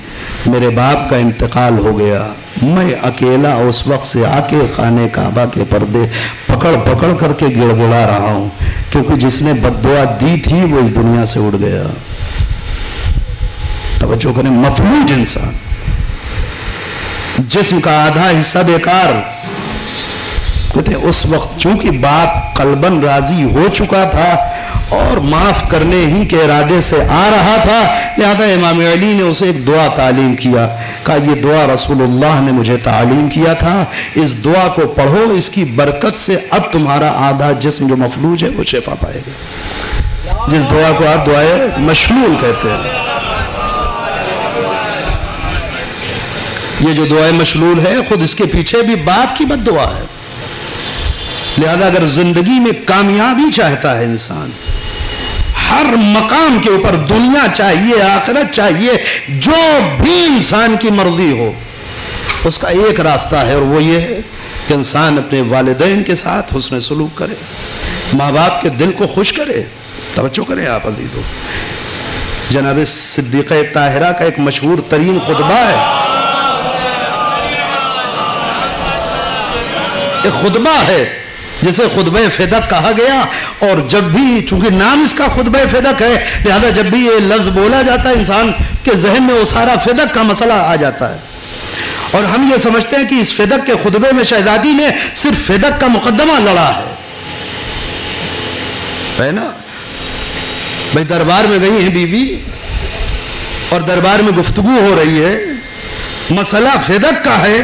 میرے باپ کا انتقال ہو گیا. میں اکیلا اس وقت سے آ کے خانہ کعبہ کے پردے پکڑ پکڑ کر کے گڑ گڑا رہا ہوں, کیونکہ جس نے بد دعا دی تھی وہ اس دنیا سے اڑ گیا. توجہ کریں, مفلوج انسان, جسم کا آدھا حصہ بیکار. کہتے ہیں اس وقت چونکہ باپ قلباً راضی ہو چکا تھا اور معاف کرنے ہی کے ارادے سے آ رہا تھا, لہذا امام علی نے اسے ایک دعا تعلیم کیا. کہا یہ دعا رسول اللہ نے مجھے تعلیم کیا تھا, اس دعا کو پڑھو, اس کی برکت سے اب تمہارا آدھا جسم جو مفلوج ہے وہ شفا پائے گا. جس دعا کو آپ دعائے مشلول کہتے ہیں. یہ جو دعائے مشلول ہے خود اس کے پیچھے بھی باپ کی بد دعا ہے. لہذا اگر زندگی میں کامیابی چاہتا ہے انسان, ہر مقام کے اوپر دنیا چاہیے آخرت چاہیے, جو بھی انسان کی مرضی ہو, اس کا ایک راستہ ہے اور وہ یہ ہے کہ انسان اپنے والدین کے ساتھ حسن سلوک کرے, ماں باپ کے دل کو خوش کرے. توجہ کریں آپ عزیزو, جناب صدیقہ طاہرہ کا ایک مشہور ترین خطبہ ہے. ایک خطبہ ہے جسے خطبہ فدق کہا گیا, اور جب بھی چونکہ نام اس کا خطبہ فدق ہے لہذا جب بھی یہ لفظ بولا جاتا ہے انسان کے ذہن میں وہ سارا فدق کا مسئلہ آ جاتا ہے, اور ہم یہ سمجھتے ہیں کہ اس فدق کے خطبے میں شہزادی نے صرف فدق کا مقدمہ لڑا ہے نا. بھائی دربار میں گئی ہیں بیوی اور دربار میں گفتگو ہو رہی ہے, مسئلہ فدق کا ہے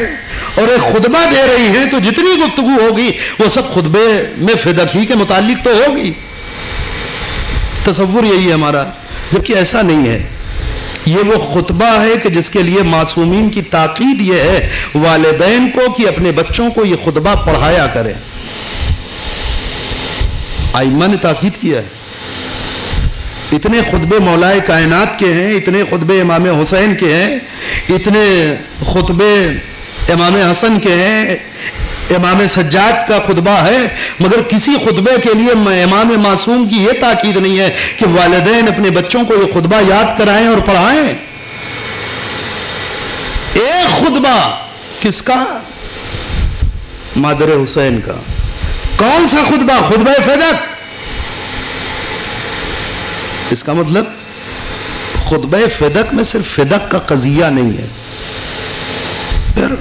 اور ایک خطبہ دے رہی ہیں, تو جتنی گفتگو ہوگی وہ سب خطبے میں فدق ہی کے متعلق تو ہوگی. تصور یہی ہے ہمارا, جبکہ ایسا نہیں ہے. یہ وہ خطبہ ہے کہ جس کے لیے معصومین کی تاکید یہ ہے والدین کو کہ اپنے بچوں کو یہ خطبہ پڑھایا کریں. ائمہ نے تاکید کیا ہے. اتنے خطبے مولائے کائنات کے ہیں, اتنے خطبے امام حسین کے ہیں, اتنے خطبے امام حسن کے ہیں, امام سجاد کا خطبہ ہے, مگر کسی خطبے کے لیے امام معصوم کی یہ تاکید نہیں ہے کہ والدین اپنے بچوں کو یہ خطبہ یاد کرائیں اور پڑھائیں. ایک خطبہ کس کا؟ مادر حسین کا. کون سا خطبہ؟ خطبہ فدق. اس کا مطلب خطبہ فدق میں صرف فدق کا قضیہ نہیں ہے. پھر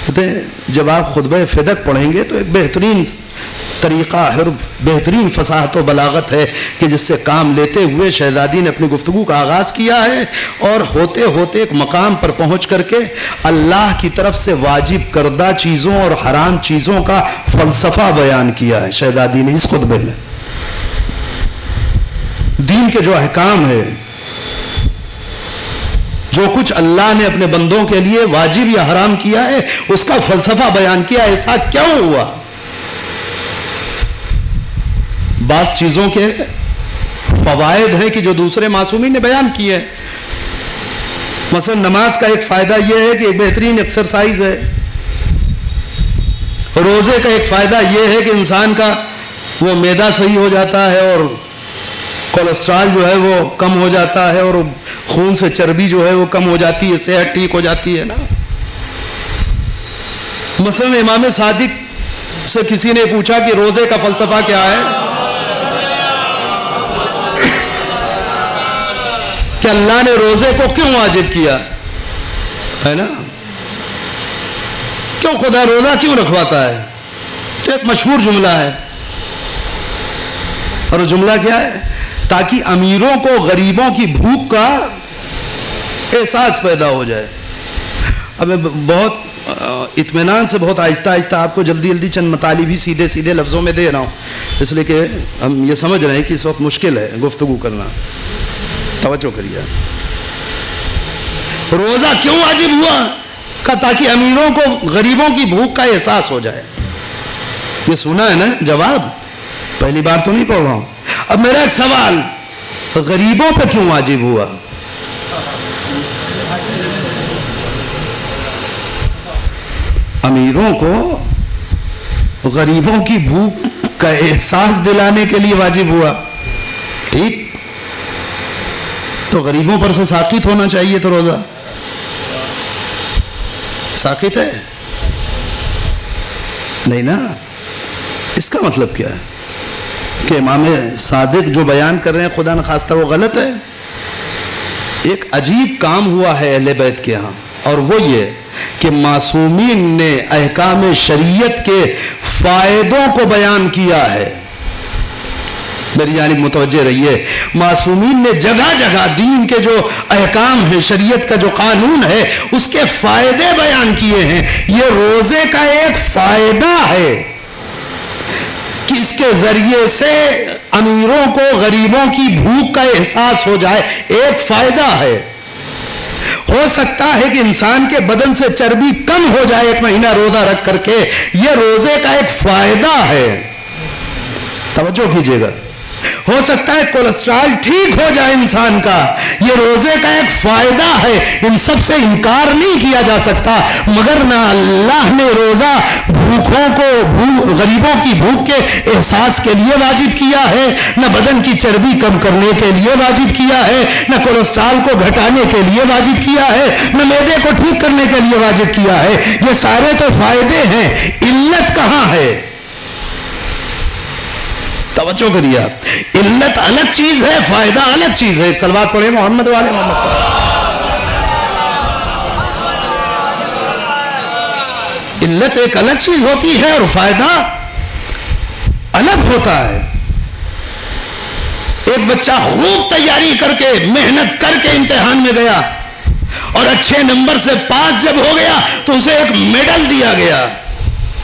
کہتے ہیں جب آپ خطبہ فدق پڑھیں گے تو ایک بہترین طریقہ ہے, بہترین فصاحت و بلاغت ہے کہ جس سے کام لیتے ہوئے شہزادی نے اپنی گفتگو کا آغاز کیا ہے, اور ہوتے ہوتے ایک مقام پر پہنچ کر کے اللہ کی طرف سے واجب کردہ چیزوں اور حرام چیزوں کا فلسفہ بیان کیا ہے شہزادی نے اس خطبے میں. دین کے جو احکام ہے, جو کچھ اللہ نے اپنے بندوں کے لیے واجب یا حرام کیا ہے, اس کا فلسفہ بیان کیا. ایسا کیوں ہوا؟ بعض چیزوں کے فوائد ہیں کہ جو دوسرے معصومین نے بیان کیے. مثلا نماز کا ایک فائدہ یہ ہے کہ ایک بہترین ایکسرسائز ہے. روزے کا ایک فائدہ یہ ہے کہ انسان کا وہ معدہ صحیح ہو جاتا ہے اور کولیسٹرول جو ہے وہ کم ہو جاتا ہے اور خون سے چربی جو ہے وہ کم ہو جاتی ہے, صحت ٹھیک ہو جاتی ہے نا. مثلا امام صادق سے کسی نے پوچھا کہ روزے کا فلسفہ کیا ہے, کہ اللہ نے روزے کو کیوں واجب کیا ہے نا, کیوں خدا روزہ کیوں رکھواتا ہے. تو ایک مشہور جملہ ہے, اور وہ جملہ کیا ہے, تاکہ امیروں کو غریبوں کی بھوک کا احساس پیدا ہو جائے. اب میں بہت اطمینان سے بہت آہستہ آہستہ آپ کو جلدی جلدی چند مطالب ہی سیدھے سیدھے لفظوں میں دے رہا ہوں, اس لیے کہ ہم یہ سمجھ رہے ہیں کہ اس وقت مشکل ہے گفتگو کرنا. توجہ کریے. روزہ کیوں واجب ہوا؟ کہ تاکہ امیروں کو غریبوں کی بھوک کا احساس ہو جائے. یہ سنا ہے نا جواب, پہلی بار تو نہیں پڑھ رہا ہوں. اب میرا ایک سوال, غریبوں پہ کیوں واجب ہوا؟ امیروں کو غریبوں کی بھوک کا احساس دلانے کے لیے واجب ہوا. ٹھیک, تو غریبوں پر سے ساقط ہونا چاہیے. تو روزہ ساقط ہے نہیں نا. اس کا مطلب کیا ہے کہ امام صادق جو بیان کر رہے ہیں خدا نخواستہ وہ غلط ہے. ایک عجیب کام ہوا ہے اہل بیت کے ہاں, اور وہ یہ کہ معصومین نے احکام شریعت کے فائدوں کو بیان کیا ہے. میری جانب متوجہ رہیے. معصومین نے جگہ جگہ دین کے جو احکام ہیں, شریعت کا جو قانون ہے, اس کے فائدے بیان کیے ہیں. یہ روزے کا ایک فائدہ ہے کہ اس کے ذریعے سے امیروں کو غریبوں کی بھوک کا احساس ہو جائے. ایک فائدہ ہے. ہو سکتا ہے کہ انسان کے بدن سے چربی کم ہو جائے ایک مہینہ روزہ رکھ کر کے, یہ روزے کا ایک فائدہ ہے. توجہ کیجیے گا. ہو سکتا ہے کولیسٹرول ٹھیک ہو جائے انسان کا, یہ روزے کا ایک فائدہ ہے. ان سب سے انکار نہیں کیا جا سکتا, مگر نہ اللہ نے روزہ بھوکوں کو غریبوں کی بھوک کے احساس کے لیے واجب کیا ہے, نہ بدن کی چربی کم کرنے کے لیے واجب کیا ہے, نہ کولیسٹرول کو گھٹانے کے لیے واجب کیا ہے, نہ معدے کو ٹھیک کرنے کے لیے واجب کیا ہے. یہ سارے تو فائدے ہیں. علت کہاں ہے؟ توجہ کریے آپ. علت الگ چیز ہے, فائدہ الگ چیز ہے. صلوات پڑھیں محمد والے محمد پر. علت ایک الگ چیز ہوتی ہے اور فائدہ الگ ہوتا ہے. ایک بچہ خوب تیاری کر کے محنت کر کے امتحان میں گیا اور اچھے نمبر سے پاس جب ہو گیا تو اسے ایک میڈل دیا گیا.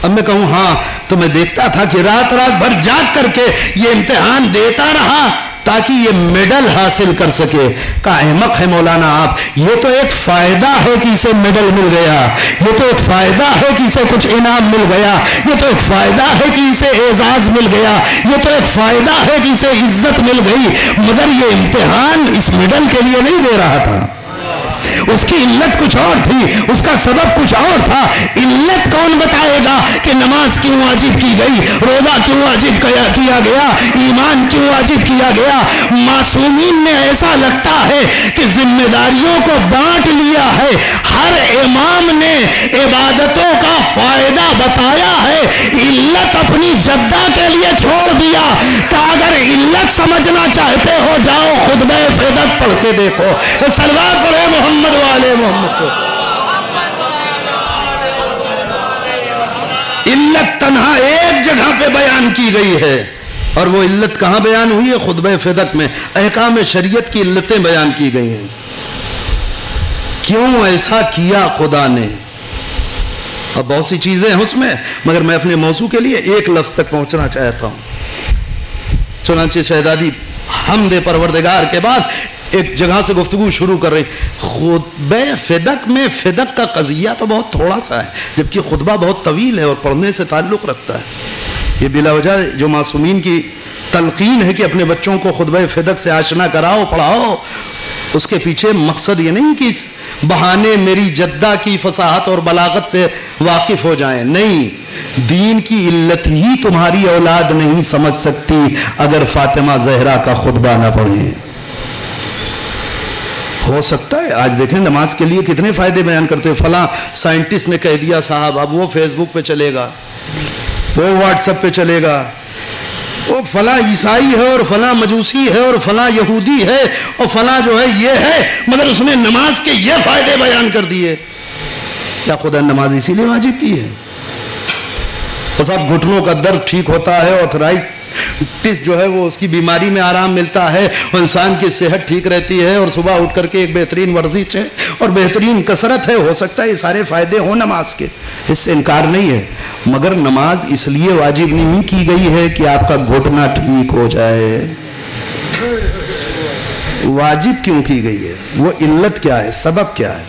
اب میں کہوں ہاں تو میں دیکھتا تھا کہ رات بھر جاگ کر کے یہ امتحان دیتا رہا تاکہ یہ میڈل حاصل کر سکے. کہا احمق ہے مولانا آپ, یہ تو ایک فائدہ ہے کہ اسے میڈل مل گیا, یہ تو ایک فائدہ ہے کہ اسے کچھ انعام مل گیا, یہ تو ایک فائدہ ہے کہ اسے اعزاز مل گیا, یہ تو ایک فائدہ ہے کہ اسے عزت مل گئی, مگر یہ امتحان اس میڈل کے لیے نہیں دے رہا تھا. اس کی علت کچھ اور تھی, اس کا سبب کچھ اور تھا. علت کون بتائے گا کہ نماز کیوں واجب کی گئی, روزہ کیوں واجب کیا گیا, ایمان کیوں واجب کیا گیا؟ معصومین نے ایسا لگتا ہے کہ ذمہ داریوں کو بانٹ لیا ہے. ہر امام نے عبادتوں کا فائدہ بتایا ہے, علت اپنی جدہ کے لیے چھوڑ دیا. کہ اگر علت سمجھنا چاہتے ہو جاؤ خطبہ فدق پڑھ کے دیکھو. صلوات پڑھے محمد والے محمد کو. علت تنہا ایک جگہ پہ بیان کی گئی ہے, اور وہ علت کہاں بیان ہوئی ہے؟ خطبہ فدق میں احکام شریعت کی علتیں بیان کی گئی ہیں. کیوں ایسا کیا خدا نے؟ اب بہت سی چیزیں ہیں اس میں, مگر میں اپنے موضوع کے لیے ایک لفظ تک پہنچنا چاہتا ہوں. چنانچہ شہزادی حمد پروردگار کے بعد ایک جگہ سے گفتگو شروع کر رہی. خطبہ فدق میں فدق کا قضیہ تو بہت تھوڑا سا ہے, جبکہ خطبہ بہت طویل ہے اور پڑھنے سے تعلق رکھتا ہے. یہ بلا وجہ جو معصومین کی تلقین ہے کہ اپنے بچوں کو خطبہ فدق سے آشنا کراؤ, پڑھاؤ, اس کے پیچھے مقصد یہ نہیں کہ اس بہانے میری جدہ کی فصاحت اور بلاغت سے واقف ہو جائیں. نہیں، دین کی علت ہی تمہاری اولاد نہیں سمجھ سکتی اگر فاطمہ زہرا کا خطبہ نہ پڑھیں. ہو سکتا ہے آج دیکھیں نماز کے لیے کتنے فائدے بیان کرتے ہیں. فلاں سائنٹسٹ نے کہہ دیا صاحب، اب وہ فیس بک پہ چلے گا، وہ واٹس ایپ پہ چلے گا، وہ فلاں عیسائی ہے اور فلاں مجوسی ہے اور فلاں یہودی ہے اور فلاں جو ہے یہ ہے، مگر اس نے نماز کے یہ فائدے بیان کر دیے. کیا خدا نے نماز اسی لیے واجب کی ہے؟ بس اب گھٹنوں کا درد ٹھیک ہوتا ہے، آرتھرائٹس جو ہے وہ اس کی بیماری میں آرام ملتا ہے، اور انسان کی صحت ٹھیک رہتی ہے، اور صبح اٹھ کر کے ایک بہترین ورزش ہے اور بہترین کثرت ہے. ہو سکتا ہے یہ سارے فائدے ہوں نماز کے، اس سے انکار نہیں ہے، مگر نماز اس لیے واجب نہیں کی گئی ہے کہ آپ کا گھٹنا ٹھیک ہو جائے. واجب کیوں کی گئی ہے؟ وہ علت کیا ہے، سبب کیا ہے؟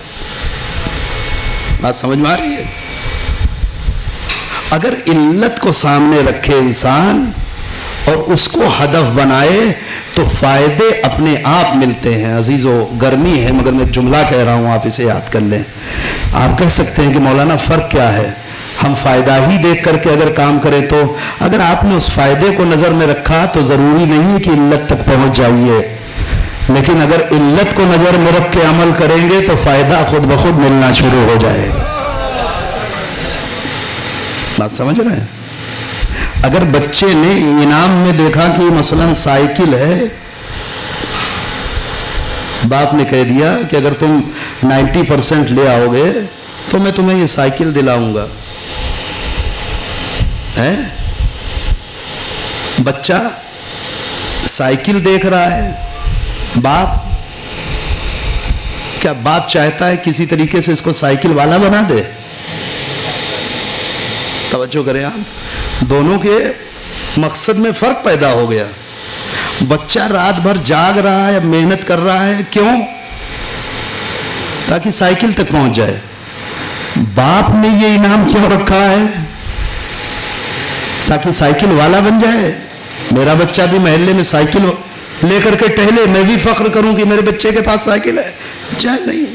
بات سمجھ میں آ رہی ہے؟ اگر علت کو سامنے رکھے انسان اور اس کو ہدف بنائے تو فائدے اپنے آپ ملتے ہیں. عزیزو، گرمی ہے مگر میں جملہ کہہ رہا ہوں، آپ اسے یاد کر لیں. آپ کہہ سکتے ہیں کہ مولانا فرق کیا ہے؟ ہم فائدہ ہی دیکھ کر کے اگر کام کریں تو اگر آپ نے اس فائدے کو نظر میں رکھا تو ضروری نہیں کہ علت تک پہنچ جائیے، لیکن اگر علت کو نظر میں رکھ کے عمل کریں گے تو فائدہ خود بخود ملنا شروع ہو جائے گا. بات سمجھ رہے ہیں؟ اگر بچے نے انعام میں دیکھا کہ مثلا سائیکل ہے، باپ نے کہہ دیا کہ اگر تم 90% لے آؤ گے تو میں تمہیں یہ سائیکل دلاؤں گا. بچہ سائیکل دیکھ رہا ہے، کیا باپ چاہتا ہے کسی طریقے سے اس کو سائیکل والا بنا دے؟ توجہ کریں آپ، دونوں کے مقصد میں فرق پیدا ہو گیا. بچہ رات بھر جاگ رہا ہے، محنت کر رہا ہے، کیوں؟ تاکہ سائیکل تک پہنچ جائے. باپ نے یہ انعام کیوں رکھا ہے؟ تاکہ سائیکل والا بن جائے. میرا بچہ بھی محلے میں سائیکل لے کر کے ٹہلے، میں بھی فخر کروں کہ میرے بچے کے پاس سائیکل ہے. چاہے نہیں،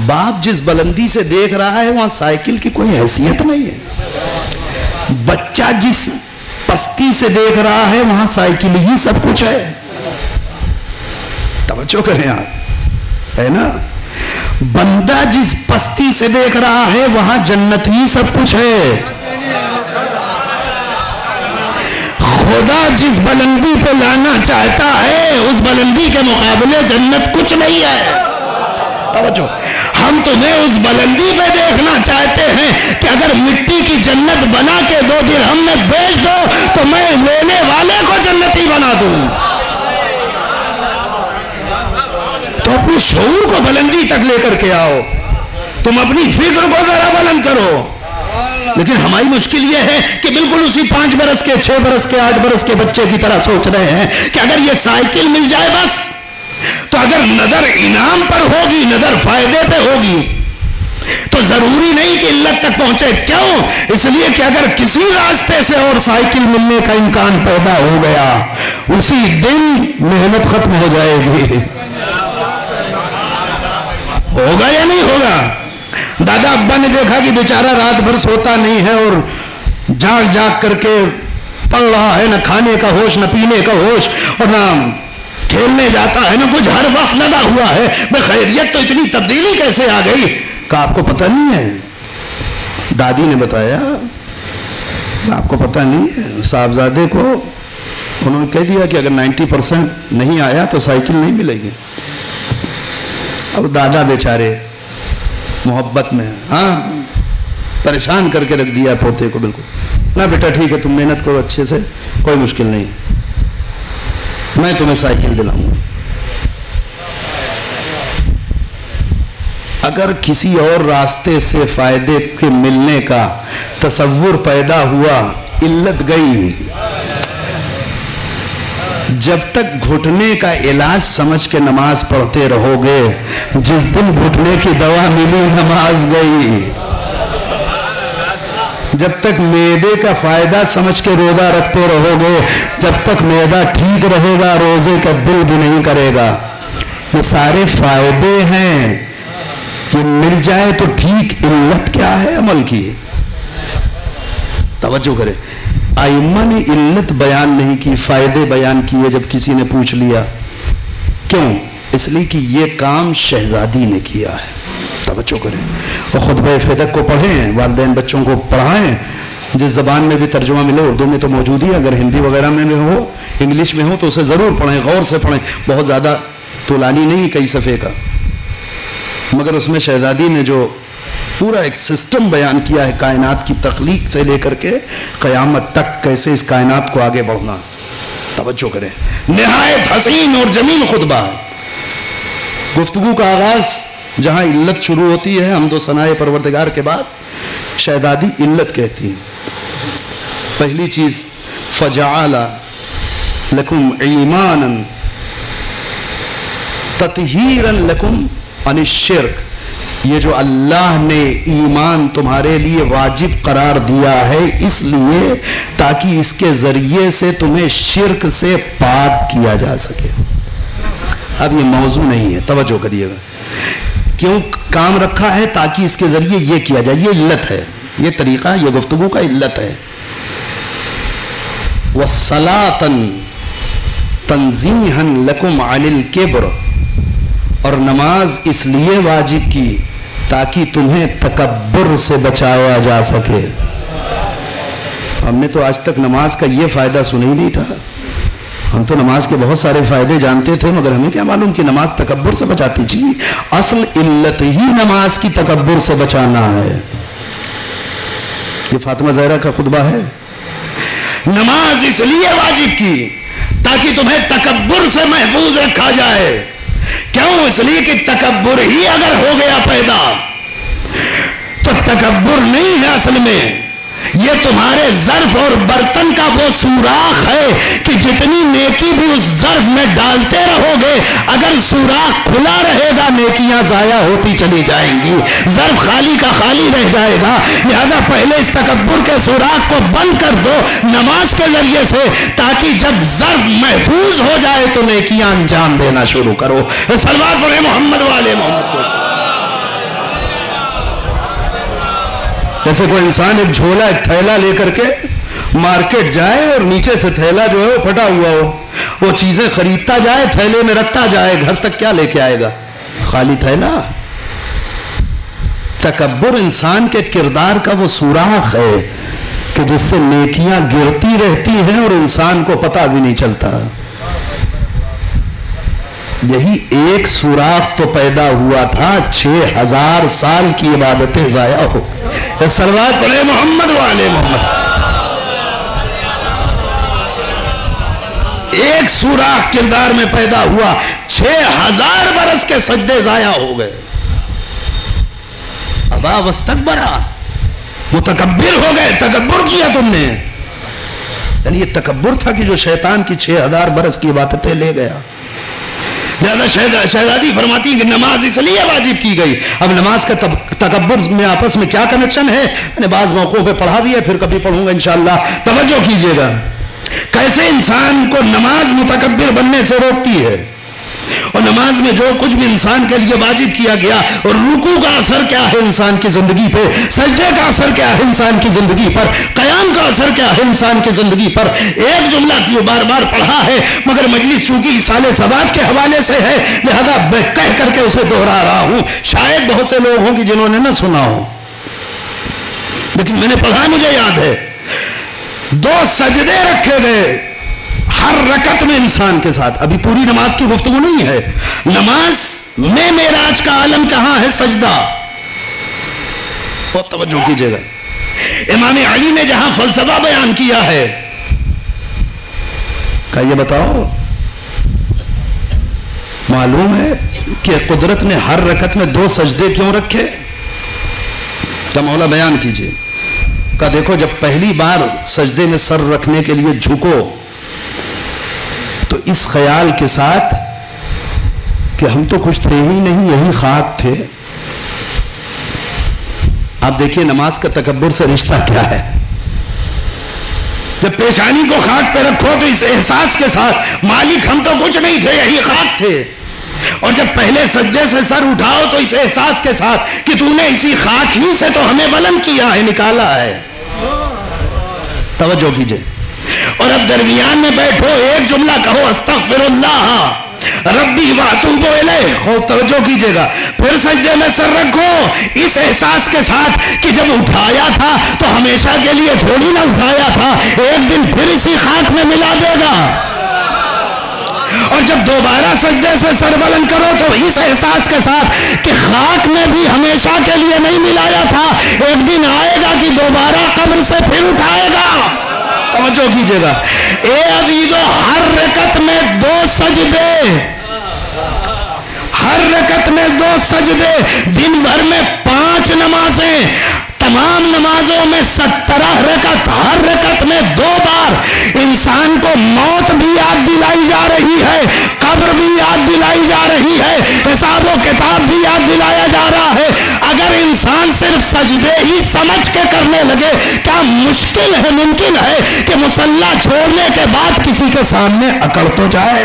باپ جس بلندی سے دیکھ رہا ہے وہاں سائیکل کی کوئی حیثیت نہیں ہے. بچہ جس پستی سے دیکھ رہا ہے وہاں سائیکل ہی سب کچھ ہے. توجہ کریں آپ، ہے نا؟ بندہ جس پستی سے دیکھ رہا ہے وہاں جنت ہی سب کچھ ہے. خدا جس بلندی پہ لانا چاہتا ہے اس بلندی کے مقابلے جنت کچھ نہیں ہے. توجہ، ہم تمہیں اس بلندی پہ دیکھنا چاہتے ہیں کہ اگر مٹی کی جنت بنا کے 2 درہم میں بیچ دو تو میں لینے والے کو جنتی بنا دوں. تو اپنی شعور کو بلندی تک لے کر کے آؤ، تم اپنی فکر کو ذرا بلند کرو. لیکن ہماری مشکل یہ ہے کہ بالکل اسی 5 برس کے 6 برس کے 8 برس کے بچے کی طرح سوچ رہے ہیں کہ اگر یہ سائیکل مل جائے بس. تو اگر نظر انعام پر ہوگی، نظر فائدے پہ ہوگی تو ضروری نہیں کہ علت تک پہنچے. کیوں؟ اس لیے کہ اگر کسی راستے سے اور سائیکل ملنے کا امکان پیدا ہو گیا اسی دن محنت ختم ہو جائے گی. ہوگا یا نہیں ہوگا؟ دادا ابا نے دیکھا کہ بیچارہ رات بھر سوتا نہیں ہے اور جاگ جاگ کر کے پڑھ رہا ہے، نہ کھانے کا ہوش نہ پینے کا ہوش اور نہ کھیلنے جاتا ہے، نہ کچھ، ہر وقت لگا ہوا ہے. میں خیریت تو اتنی تبدیلی کیسے آ گئی؟ کہ آپ کو پتہ نہیں ہے؟ دادی نے بتایا. آپ کو پتہ نہیں ہے؟ صاحبزادے کو انہوں نے کہہ دیا کہ اگر 90% نہیں آیا تو سائیکل نہیں ملے گی. اب دادا بیچارے محبت میں پریشان کر کے رکھ دیا پوتے کو. بالکل نہ بیٹا ٹھیک ہے، تم محنت کرو اچھے سے، کوئی مشکل نہیں، میں تمہیں سائیکل دلاؤں گا. اگر کسی اور راستے سے فائدے کے ملنے کا تصور پیدا ہوا، علت گئی. جب تک گھٹنے کا علاج سمجھ کے نماز پڑھتے رہو گے، جس دن گھٹنے کی دوا ملی نماز گئی. جب تک معدے کا فائدہ سمجھ کے روزہ رکھتے رہو گے، جب تک معدہ ٹھیک رہے گا روزے کا دل بھی نہیں کرے گا. یہ سارے فائدے ہیں، یہ مل جائے تو ٹھیک، علت کیا ہے عمل کی؟ توجہ کرے، ائمہ نے علت بیان نہیں کی، فائدے بیان کیے جب کسی نے پوچھ لیا۔ کیوں؟ اس لیے کہ یہ کام شہزادی نے کیا ہے۔ توجہ کریں، اور خطبہ فدق کو پڑھیں، والدین بچوں کو پڑھائیں، جس زبان میں بھی ترجمہ ملے، اردو میں تو موجود ہی، اگر ہندی وغیرہ میں ہو، انگلش میں ہو تو اسے ضرور پڑھیں، غور سے پڑھیں، بہت زیادہ طولانی نہیں، کئی صفحے کا، مگر اس میں شہزادی نے جو پورا ایک سسٹم بیان کیا ہے کائنات کی تخلیق سے لے کر کے قیامت تک، کیسے اس کائنات کو آگے بڑھنا۔ توجہ کریں، نہایت حسین اور جمیل خطبہ۔ گفتگو کا آغاز جہاں علت شروع ہوتی ہے حمد و ثناء پروردگار کے بعد، شہزادی علت کہتی ہیں۔ پہلی چیز، فجعل لکم ایمانا تطہیرا لکم عن الشرک، یہ جو اللہ نے ایمان تمہارے لیے واجب قرار دیا ہے اس لیے تاکہ اس کے ذریعے سے تمہیں شرک سے پاک کیا جا سکے۔ اب یہ موضوع نہیں ہے، توجہ کریے گا، کیوں کام رکھا ہے؟ تاکہ اس کے ذریعے یہ کیا جائے، یہ علت ہے، یہ طریقہ، یہ گفتگو کا علت ہے۔ وَالصَّلَاةً تَنزِيهًا لَكُمْ عَنِ الْكِبْرِ، اور نماز اس لیے واجب کی تاکہ تمہیں تکبر سے بچایا جا سکے۔ ہم نے تو آج تک نماز کا یہ فائدہ سنا ہی نہیں تھا، ہم تو نماز کے بہت سارے فائدے جانتے تھے، مگر ہمیں کیا معلوم کہ نماز تکبر سے بچاتی تھی۔ اصل علت ہی نماز کی تکبر سے بچانا ہے۔ یہ فاطمہ زہرا کا خطبہ ہے، نماز اس لیے واجب کی تاکہ تمہیں تکبر سے محفوظ رکھا جائے۔ کیوں؟ اس لیے کہ تکبر ہی اگر ہو گیا پیدا تو تکبر نہیں ہے، اصل میں یہ تمہارے ظرف اور برتن کا وہ سوراخ ہے کہ جتنی نیکی بھی اس ظرف میں ڈالتے رہو گے، اگر سوراخ کھلا رہے گا نیکیاں ضائع ہوتی چلی جائیں گی، ظرف خالی کا خالی رہ جائے گا۔ لہذا پہلے اس تکبر کے سوراخ کو بند کر دو نماز کے ذریعے سے، تاکہ جب ظرف محفوظ ہو جائے تو نیکیاں انجام دینا شروع کرو۔ صلوات پڑھیں محمد والے محمد کو۔ جیسے کوئی انسان ایک جھولا، ایک تھیلا لے کر کے مارکیٹ جائے اور نیچے سے تھیلا جو ہے وہ پھٹا ہوا ہو، وہ چیزیں خریدتا جائے، تھیلے میں رکھتا جائے، گھر تک کیا لے کے آئے گا؟ خالی تھیلا۔ تکبر انسان کے کردار کا وہ سوراخ ہے کہ جس سے نیکیاں گرتی رہتی ہیں اور انسان کو پتہ بھی نہیں چلتا۔ یہی ایک سوراخ تو پیدا ہوا تھا، 6000 سال کی عبادتیں ضائع ہو۔ صلوات پڑھے محمد والے محمد۔ ایک سوراخ کردار میں پیدا ہوا، 6000 برس کے سجدے ضائع ہو گئے۔ ابا واستکبرا، متکبر ہو گئے، تکبر کیا تم نے۔ یعنی یہ تکبر تھا کہ جو شیطان کی 6000 برس کی عبادتیں لے گیا۔ لہذا شہزادی فرماتی کہ نماز اس لیے واجب کی گئی۔ اب نماز کا تکبر میں آپس میں کیا کنیکشن ہے؟ میں نے بعض موقعوں پہ پڑھا بھی ہے، پھر کبھی پڑھوں گا انشاءاللہ، توجہ کیجئے گا۔ کیسے انسان کو نماز متکبر بننے سے روکتی ہے، اور نماز میں جو کچھ بھی انسان کے لیے واجب کیا گیا، اور رکوع کا اثر کیا ہے انسان کی زندگی پہ، سجدے کا اثر کیا ہے انسان کی زندگی پر، قیام کا اثر کیا ہے انسان کی زندگی پر۔ ایک جملہ جو بار بار پڑھا ہے، مگر مجلس چونکہ سال ثواب کے حوالے سے ہے، لہذا میں کہہ کر کے اسے دہرا رہا ہوں۔ شاید بہت سے لوگ ہوں کہ جنہوں نے نہ سنا ہو، لیکن میں نے پڑھا، مجھے یاد ہے۔ 2 سجدے رکھے گئے ہر رکعت میں انسان کے ساتھ۔ ابھی پوری نماز کی گفتگو نہیں ہے، نماز میں معراج کا عالم کہاں ہے؟ سجدہ۔ بہت توجہ کیجئے گا۔ امام علی نے جہاں فلسفہ بیان کیا ہے، کہا یہ بتاؤ، معلوم ہے کہ قدرت نے ہر رکعت میں 2 سجدے کیوں رکھے؟ کیا مولا بیان کیجئے۔ کہا دیکھو، جب پہلی بار سجدے میں سر رکھنے کے لیے جھکو تو اس خیال کے ساتھ کہ ہم تو کچھ تھے ہی نہیں، یہی خاک تھے۔ آپ دیکھیے نماز کا تکبر سے رشتہ کیا ہے۔ جب پیشانی کو خاک پہ رکھو تو اس احساس کے ساتھ، مالک ہم تو کچھ نہیں تھے، یہی خاک تھے۔ اور جب پہلے سجدے سے سر اٹھاؤ تو اس احساس کے ساتھ کہ تو نے اسی خاک ہی سے تو ہمیں بلند کیا ہے، نکالا ہے. توجہ کیجئے. اور اب درمیان میں بیٹھو، ایک جملہ کہو استغفر اللہ ربی واتوب الیہ. خوب توجہ کیجئے گا. پھر سجدے میں سر رکھو اس احساس کے ساتھ کہ جب اٹھایا تھا تو ہمیشہ کے لیے تھوڑی نہ اٹھایا تھا، ایک دن پھر اسی خاک میں ملا دے گا. اور جب دوبارہ سجدے سے سر بلند کرو تو اس احساس کے ساتھ کہ خاک میں بھی ہمیشہ کے لیے نہیں ملایا تھا، ایک دن آئے گا کہ دوبارہ قبر سے پھر اٹھائے گا. توجہ کیجئے گا. اے عزیزو، ہر رکعت میں 2 سجدے، ہر رکعت میں 2 سجدے، دن بھر میں 5 نمازیں، تمام نمازوں میں 17 رکعت، ہر رکعت میں 2 بار انسان کو موت بھی یاد دلائی جا رہی ہے، قبر بھی یاد دلائی جا رہی ہے، حساب و کتاب بھی یاد دلایا جا رہا ہے. اگر انسان صرف سجدے ہی سمجھ کے کرنے لگے، کیا مشکل ہے، ممکن ہے کہ مصلی چھوڑنے کے بعد کسی کے سامنے اکڑ تو جائے،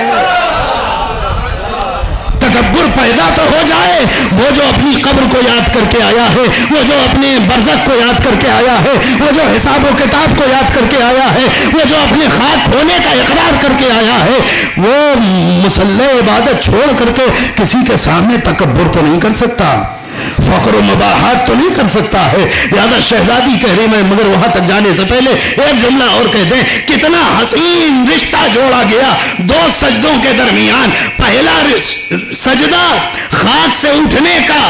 تکبر پیدا تو ہو جائے. وہ جو اپنی قبر کو یاد کر کے آیا ہے، وہ جو اپنے برزخ کو یاد کر کے آیا ہے، وہ جو حساب و کتاب کو یاد کر کے آیا ہے، وہ جو اپنے خاک ہونے کا اقرار کر کے آیا ہے، وہ مصلی عبادت چھوڑ کر کے کسی کے سامنے تکبر تو نہیں کر سکتا، فخر و مباحات تو نہیں کر سکتا ہے. لہذا شہزادی کہہ رہے، میں مگر وہاں تک جانے سے پہلے ایک جملہ اور کہہ دیں. کتنا حسین رشتہ جوڑا گیا 2 سجدوں کے درمیان. پہلا سجدہ خاک سے اٹھنے کا،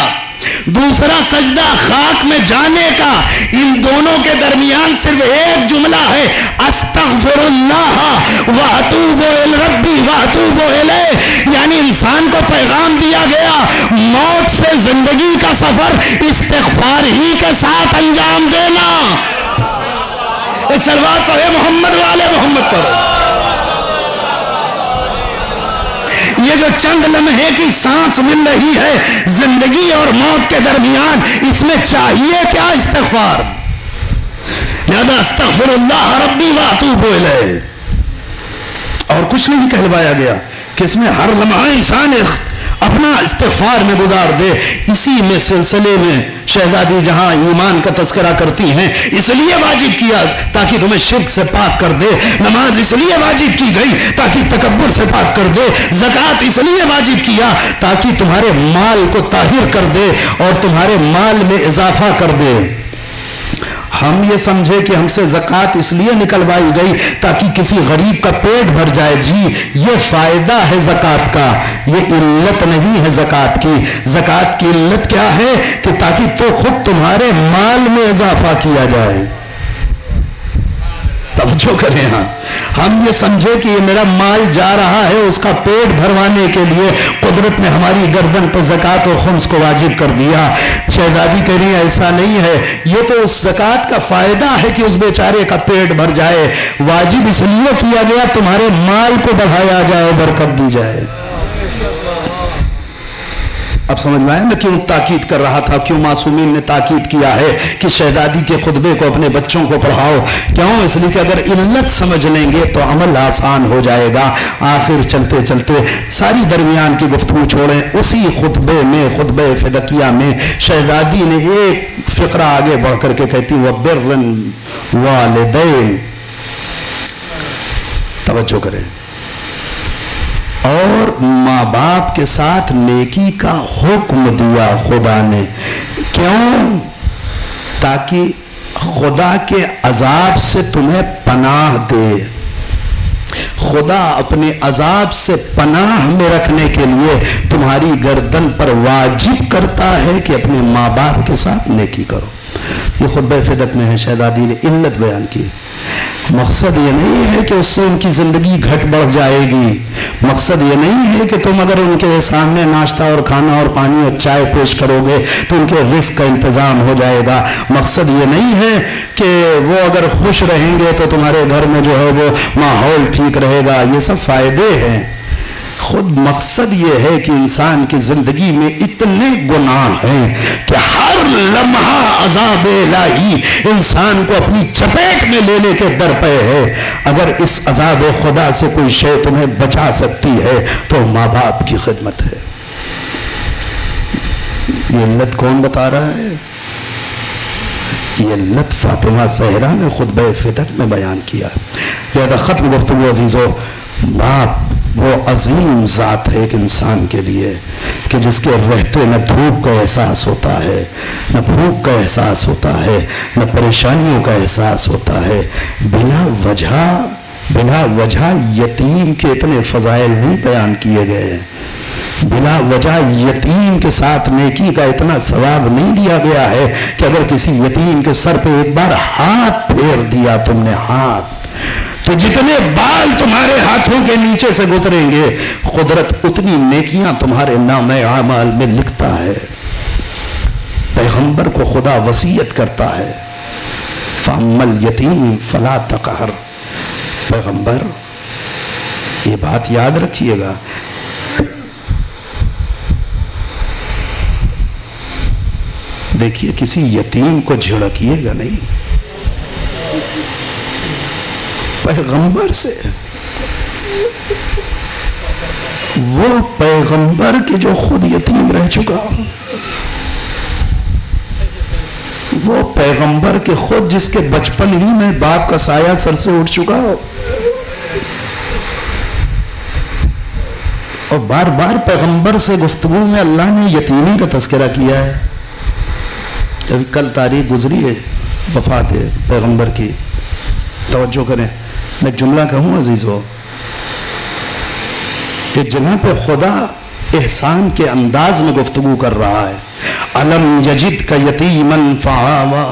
دوسرا سجدہ خاک میں جانے کا. ان دونوں کے درمیان صرف ایک جملہ ہے، استغفر اللہ واتوب ربی واتوب الیہ. یعنی انسان کو پیغام دیا گیا، موت سے زندگی کا سفر استغفار ہی کے ساتھ انجام دینا. صلوات پڑھے محمد والے محمد پر. یہ جو چند لمحے کی سانس مل رہی ہے زندگی اور موت کے درمیان، اس میں چاہیے کیا؟ استغفار. لہذا استغفر اللہ ربی واتوب الیہ. اور کچھ نہیں کہلوایا گیا کہ اس میں ہر لمحہ انسان اپنا استغفار میں گزار دے. اسی میں سلسلے میں شہزادی جہاں ایمان کا تذکرہ کرتی ہیں، اس لیے واجب کیا تاکہ تمہیں شرک سے پاک کر دے. نماز اس لیے واجب کی گئی تاکہ تکبر سے پاک کر دے. زکوٰۃ اس لیے واجب کیا تاکہ تمہارے مال کو طاہر کر دے اور تمہارے مال میں اضافہ کر دے. ہم یہ سمجھے کہ ہم سے زکوٰۃ اس لیے نکلوائی گئی تاکہ کسی غریب کا پیٹ بھر جائے. جی، یہ فائدہ ہے زکوٰۃ کا، یہ علت نہیں ہے زکوٰۃ کی. زکوٰۃ کی علت کیا ہے کہ تاکہ تو خود تمہارے مال میں اضافہ کیا جائے. توجہ کریں. ہاں، ہم یہ سمجھے کہ یہ میرا مال جا رہا ہے اس کا پیٹ بھروانے کے لیے قدرت نے ہماری گردن پر زکوٰۃ و خمس کو واجب کر دیا. شہزادی کہہ رہی ہے ایسا نہیں ہے، یہ تو اس زکوٰۃ کا فائدہ ہے کہ اس بیچارے کا پیٹ بھر جائے. واجب اس لیے کیا گیا تمہارے مال کو بڑھایا جائے، برکت دی جائے. اب سمجھ میں آیا میں کیوں تاکید کر رہا تھا، کیوں معصومین نے تاکید کیا ہے کہ شہزادی کے خطبے کو اپنے بچوں کو پڑھاؤ. کیوں؟ اس لیے کہ اگر علت سمجھ لیں گے تو عمل آسان ہو جائے گا. آخر چلتے چلتے ساری درمیان کی گفتگو چھوڑیں، اسی خطبے میں، خطبہ فدقیہ میں شہزادی نے ایک فقرہ آگے بڑھ کر کے کہتی وَبِرًّا وَالِدَيْنِ. توجہ کریں. اور ماں باپ کے ساتھ نیکی کا حکم دیا خدا نے. کیوں؟ تاکہ خدا کے عذاب سے تمہیں پناہ دے. خدا اپنے عذاب سے پناہ میں رکھنے کے لیے تمہاری گردن پر واجب کرتا ہے کہ اپنے ماں باپ کے ساتھ نیکی کرو. یہ خطبہ فدق میں ہے، شہزادی نے علت بیان کی. مقصد یہ نہیں ہے کہ اس سے ان کی زندگی گھٹ بڑھ جائے گی. مقصد یہ نہیں ہے کہ تم اگر ان کے سامنے ناشتہ اور کھانا اور پانی اور چائے پیش کرو گے تو ان کے رزق کا انتظام ہو جائے گا. مقصد یہ نہیں ہے کہ وہ اگر خوش رہیں گے تو تمہارے گھر میں جو ہے وہ ماحول ٹھیک رہے گا. یہ سب فائدے ہیں. خود مقصد یہ ہے کہ انسان کی زندگی میں اتنے گناہ ہیں کہ ہر لمحہ عذاب الہی انسان کو اپنی چپیٹ میں لینے کے در پہ ہے. اگر اس عذاب خدا سے کوئی شے تمہیں بچا سکتی ہے تو ماں باپ کی خدمت ہے. یہ علت کون بتا رہا ہے؟ یہ علت فاطمہ زہرا نے خطبہ فتق میں بیان کیا. لہذا ختم گفتگو عزیزو، باپ وہ عظیم ذات ہے ایک انسان کے لیے کہ جس کے رہتے نہ دھوپ کا احساس ہوتا ہے، نہ بھوک کا احساس ہوتا ہے، نہ پریشانیوں کا احساس ہوتا ہے. بلا وجہ یتیم کے اتنے فضائل نہیں بیان کیے گئے، بلا وجہ یتیم کے ساتھ نیکی کا اتنا ثواب نہیں دیا گیا ہے کہ اگر کسی یتیم کے سر پہ ایک بار ہاتھ پھیر دیا تم نے ہاتھ، تو جتنے بال تمہارے ہاتھوں کے نیچے سے گزریں گے قدرت اتنی نیکیاں تمہارے نام اعمال میں لکھتا ہے. پیغمبر کو خدا وصیت کرتا ہے فَأَمَّا الْيَتِيمَ فَلَا تَقْهَرْ. پیغمبر یہ بات یاد رکھیے گا، دیکھیے کسی یتیم کو جھڑکیے گا نہیں، پیغمبر سے، وہ پیغمبر کے جو خود یتیم رہ چکا، وہ پیغمبر کے خود جس کے بچپن ہی میں باپ کا سایہ سر سے اٹھ چکا ہو، اور بار بار پیغمبر سے گفتگو میں اللہ نے یتیمی کا تذکرہ کیا ہے. ابھی کل تاریخ گزری ہے وفات ہے پیغمبر کی. توجہ کریں، میں ایک جملہ کہوں عزیزو، ایک جگہ پہ خدا احسان کے انداز میں گفتگو کر رہا ہے. الم یجد کا یتیمن فآوا.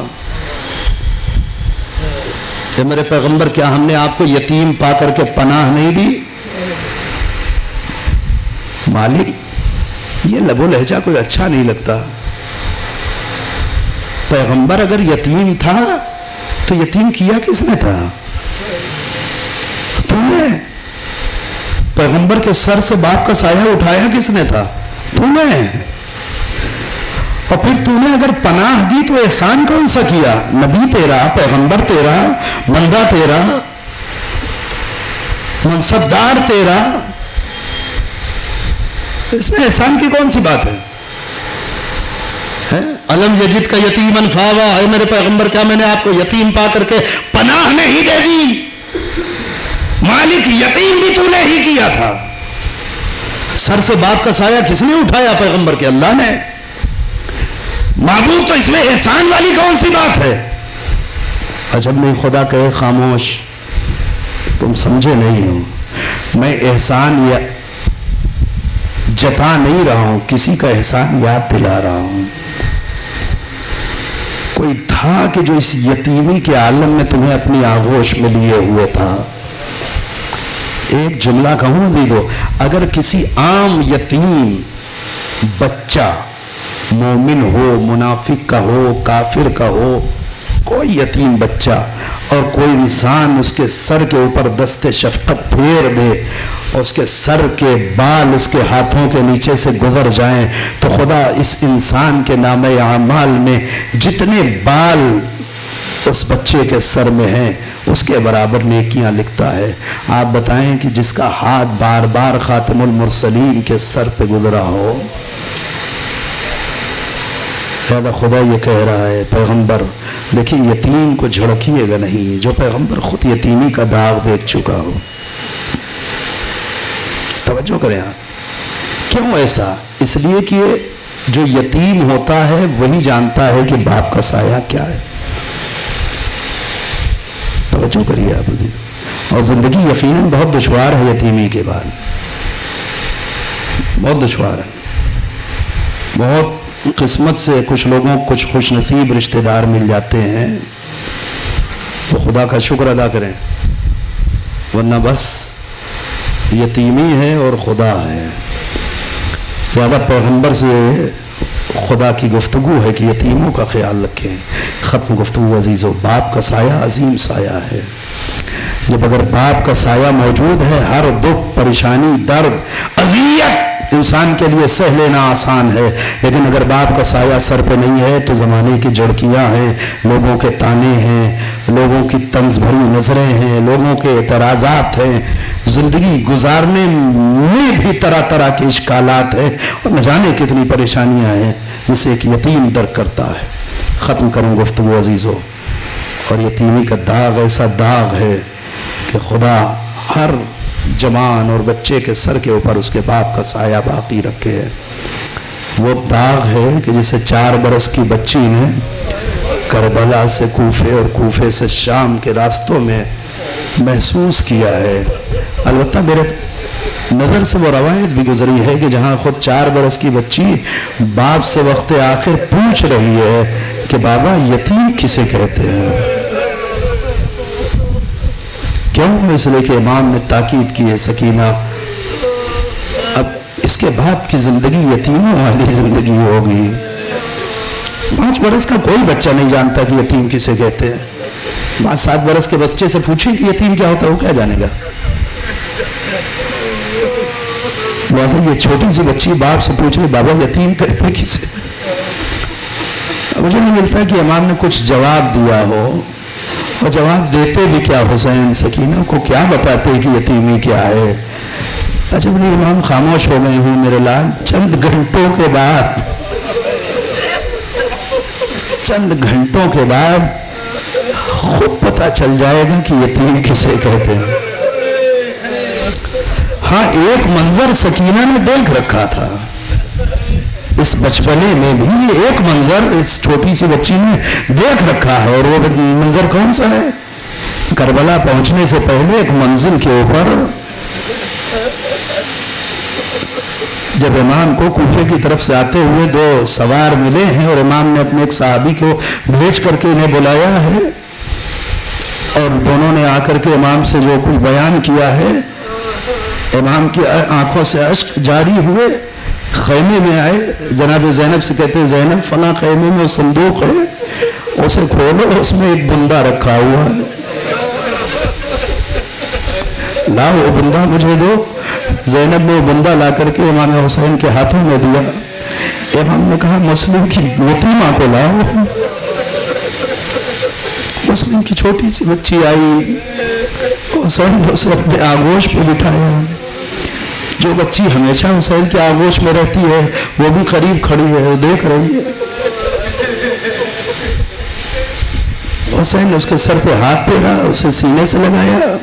کہ میرے پیغمبر کیا ہم نے آپ کو یتیم پا کر کے پناہ نہیں دی؟ مالک یہ لب و لہجہ کوئی اچھا نہیں لگتا. پیغمبر اگر یتیم تھا تو یتیم کیا کس نے تھا؟ تم نے. پیغمبر کے سر سے باپ کا سایہ اٹھایا کس نے تھا؟ تم نے. اور پھر تم نے اگر پناہ دی تو احسان کون سا کیا؟ نبی تیرا، پیغمبر تیرا، بندہ تیرا، منصبدار تیرا، اس میں احسان کی کون سی بات ہے؟ علم یجد کا یتیمن فآوا. اے میرے پیغمبر کیا میں نے آپ کو یتیم پا کر کے پناہ نہیں دے دی؟ مالک یتیم بھی تو نے ہی کیا تھا. سر سے باپ کا سایہ کس نے اٹھایا؟ پیغمبر کے اللہ نے. معبود تو اس میں احسان والی کون سی بات ہے؟ عجب نہیں خدا کہے خاموش، تم سمجھے نہیں ہو. میں احسان یا جتا نہیں رہا ہوں، کسی کا احسان یاد دلا رہا ہوں. کوئی تھا کہ جو اس یتیمی کے عالم میں تمہیں اپنی آغوش میں لیے ہوئے تھا. ایک جملہ کہوں دیدو، اگر کسی عام یتیم بچہ، مومن ہو، منافق کا ہو، کافر کا ہو، کوئی یتیم بچہ اور کوئی انسان اس کے سر کے اوپر دست شفقت پھیر دے، اس کے سر کے بال اس کے ہاتھوں کے نیچے سے گزر جائیں، تو خدا اس انسان کے نام اعمال میں جتنے بال اس بچے کے سر میں ہیں اس کے برابر نیکیاں لکھتا ہے. آپ بتائیں کہ جس کا ہاتھ بار بار خاتم المرسلین کے سر پہ گزرا ہو. خدا یہ کہہ رہا ہے پیغمبر دیکھیں یتیم کو جھڑکیے گا نہیں، جو پیغمبر خود یتیمی کا داغ دیکھ چکا ہو. توجہ کریں آپ. کیوں ایسا؟ اس لیے کہ جو یتیم ہوتا ہے وہی جانتا ہے کہ باپ کا سایہ کیا ہے. توجہ کریے آپ. اور زندگی یقیناً بہت دشوار ہے یتیمی کے بعد، بہت دشوار ہے. بہت قسمت سے کچھ لوگوں کو کچھ خوش نصیب رشتہ دار مل جاتے ہیں تو خدا کا شکر ادا کریں، ورنہ بس یتیمی ہے اور خدا ہے. لہذا پیغمبر سے خدا کی گفتگو ہے کہ یتیموں کا خیال رکھیں. ختم گفتگو عزیزو، باپ کا سایہ عظیم سایہ ہے. جب اگر باپ کا سایہ موجود ہے، ہر دکھ، پریشانی، درد، اذیت انسان کے لیے سہ لینا آسان ہے. لیکن اگر باپ کا سایہ سر پہ نہیں ہے تو زمانے کی جھڑکیاں ہیں، لوگوں کے تانے ہیں، لوگوں کی طنز بھری نظریں ہیں، لوگوں کے اعتراضات ہیں، زندگی گزارنے میں بھی طرح طرح کے اشکالات ہیں، اور نہ جانے کتنی پریشانیاں ہیں. جسے ایک یتیم درک کرتا ہے۔ ختم کروں گفتگو عزیزو، اور یتیمی کا داغ ایسا داغ ہے کہ خدا ہر جوان اور بچے کے سر کے اوپر اس کے باپ کا سایہ باقی رکھے ہے۔ وہ داغ ہے کہ جسے 4 برس کی بچی نے کربلا سے کوفے اور کوفے سے شام کے راستوں میں محسوس کیا ہے۔ البتہ میرے نظر سے وہ روایت بھی گزری ہے کہ جہاں خود 4 برس کی بچی باپ سے وقت آخر پوچھ رہی ہے کہ بابا یتیم کسے کہتے ہیں؟ کیوں؟ اس لیے کہ امام نے تاکید کی ہے سکینہ اب اس کے بعد کی زندگی یتیموں والی زندگی ہوگی۔ 5 برس کا کوئی بچہ نہیں جانتا کہ یتیم کسے کہتے ہیں۔ 7 برس کے بچے سے پوچھیں کہ یتیم کیا ہوتا ہے، وہ کیا جانے گا؟ یہ چھوٹی سی بچی باپ سے پوچھ رہی بابا یتیم کہتے کسے؟ مجھے نہیں ملتا کہ امام نے کچھ جواب دیا ہو، اور جواب دیتے بھی کیا حسین سکینہ کو کیا بتاتے کہ یتیمی کیا ہے؟ عجب نہیں امام خاموش ہو گئے ہوں میرے لال۔ چند گھنٹوں کے بعد خود پتہ چل جائے گا کہ یتیم کسے کہتے ہیں۔ ہاں ایک منظر سکینہ نے دیکھ رکھا تھا، اس بچپنے میں بھی ایک منظر اس چھوٹی سی بچی نے دیکھ رکھا ہے، اور وہ منظر کون سا ہے؟ کربلا پہنچنے سے پہلے ایک منزل کے اوپر جب امام کو کوفے کی طرف سے آتے ہوئے 2 سوار ملے ہیں، اور امام نے اپنے ایک صحابی کو بھیج کر کے انہیں بلایا ہے، اور دونوں نے آ کر کے امام سے جو کچھ بیان کیا ہے، امام کی آنکھوں سے اشک جاری ہوئے، خیمے میں آئے، جناب زینب سے کہتے ہیں زینب فلاں خیمے میں صندوق ہے، اسے کھولو، اس میں ایک بندہ رکھا ہوا ہے، لاؤ وہ بندہ مجھے دو۔ زینب نے وہ بندہ لا کر کے امام حسین کے ہاتھوں میں دیا۔ امام نے کہا مسلم کی یتیمہ کو لاؤ۔ مسلم کی چھوٹی سی بچی آئی، حسین نے اسے اپنے آغوش پہ بٹھایا۔ جو بچی ہمیشہ حسین کے آغوش میں رہتی ہے وہ بھی قریب کھڑی ہے، وہ دیکھ رہی ہے۔ حسین نے اس کے سر پہ ہاتھ پھیرا، اسے سینے سے لگایا،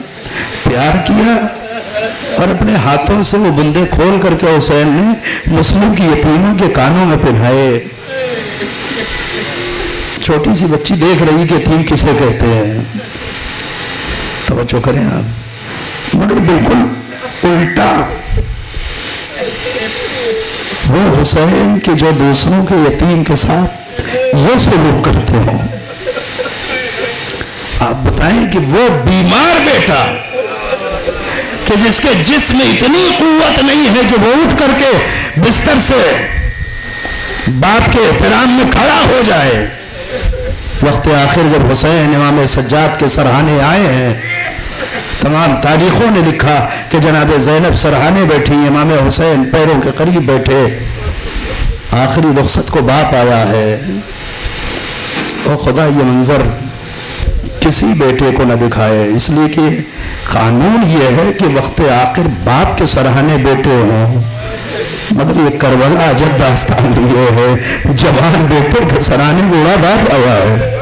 پیار کیا، اور اپنے ہاتھوں سے وہ بندے کھول کر کے حسین نے مسلم کی یتیمہ کے کانوں میں پہنائے۔ چھوٹی سی بچی دیکھ رہی کہ یتیم کسے کہتے ہیں۔ توجہ کریں آپ، مگر بالکل الٹا وہ حسین کے جو دوسروں کے یتیم کے ساتھ یہ سلوک کرتے ہوں۔ آپ بتائیں کہ وہ بیمار بیٹا کہ جس کے جسم میں اتنی قوت نہیں ہے کہ وہ اٹھ کر کے بستر سے باپ کے احترام میں کھڑا ہو جائے، وقت آخر جب حسین امام سجاد کے سرہانے آئے ہیں، تمام تاریخوں نے لکھا کہ جناب زینب سرہانے بیٹھی، امام حسین پیروں کے قریب بیٹھے، آخری رخصت کو باپ آیا ہے۔ اور خدا یہ منظر کسی بیٹے کو نہ دکھائے، اس لیے کہ قانون یہ ہے کہ وقت آخر باپ کے سرہانے بیٹے ہوں، مگر یہ کربلا عجب داستان یہ ہے، جوان بیٹے کے سرہانے بوڑھا باپ آیا ہے۔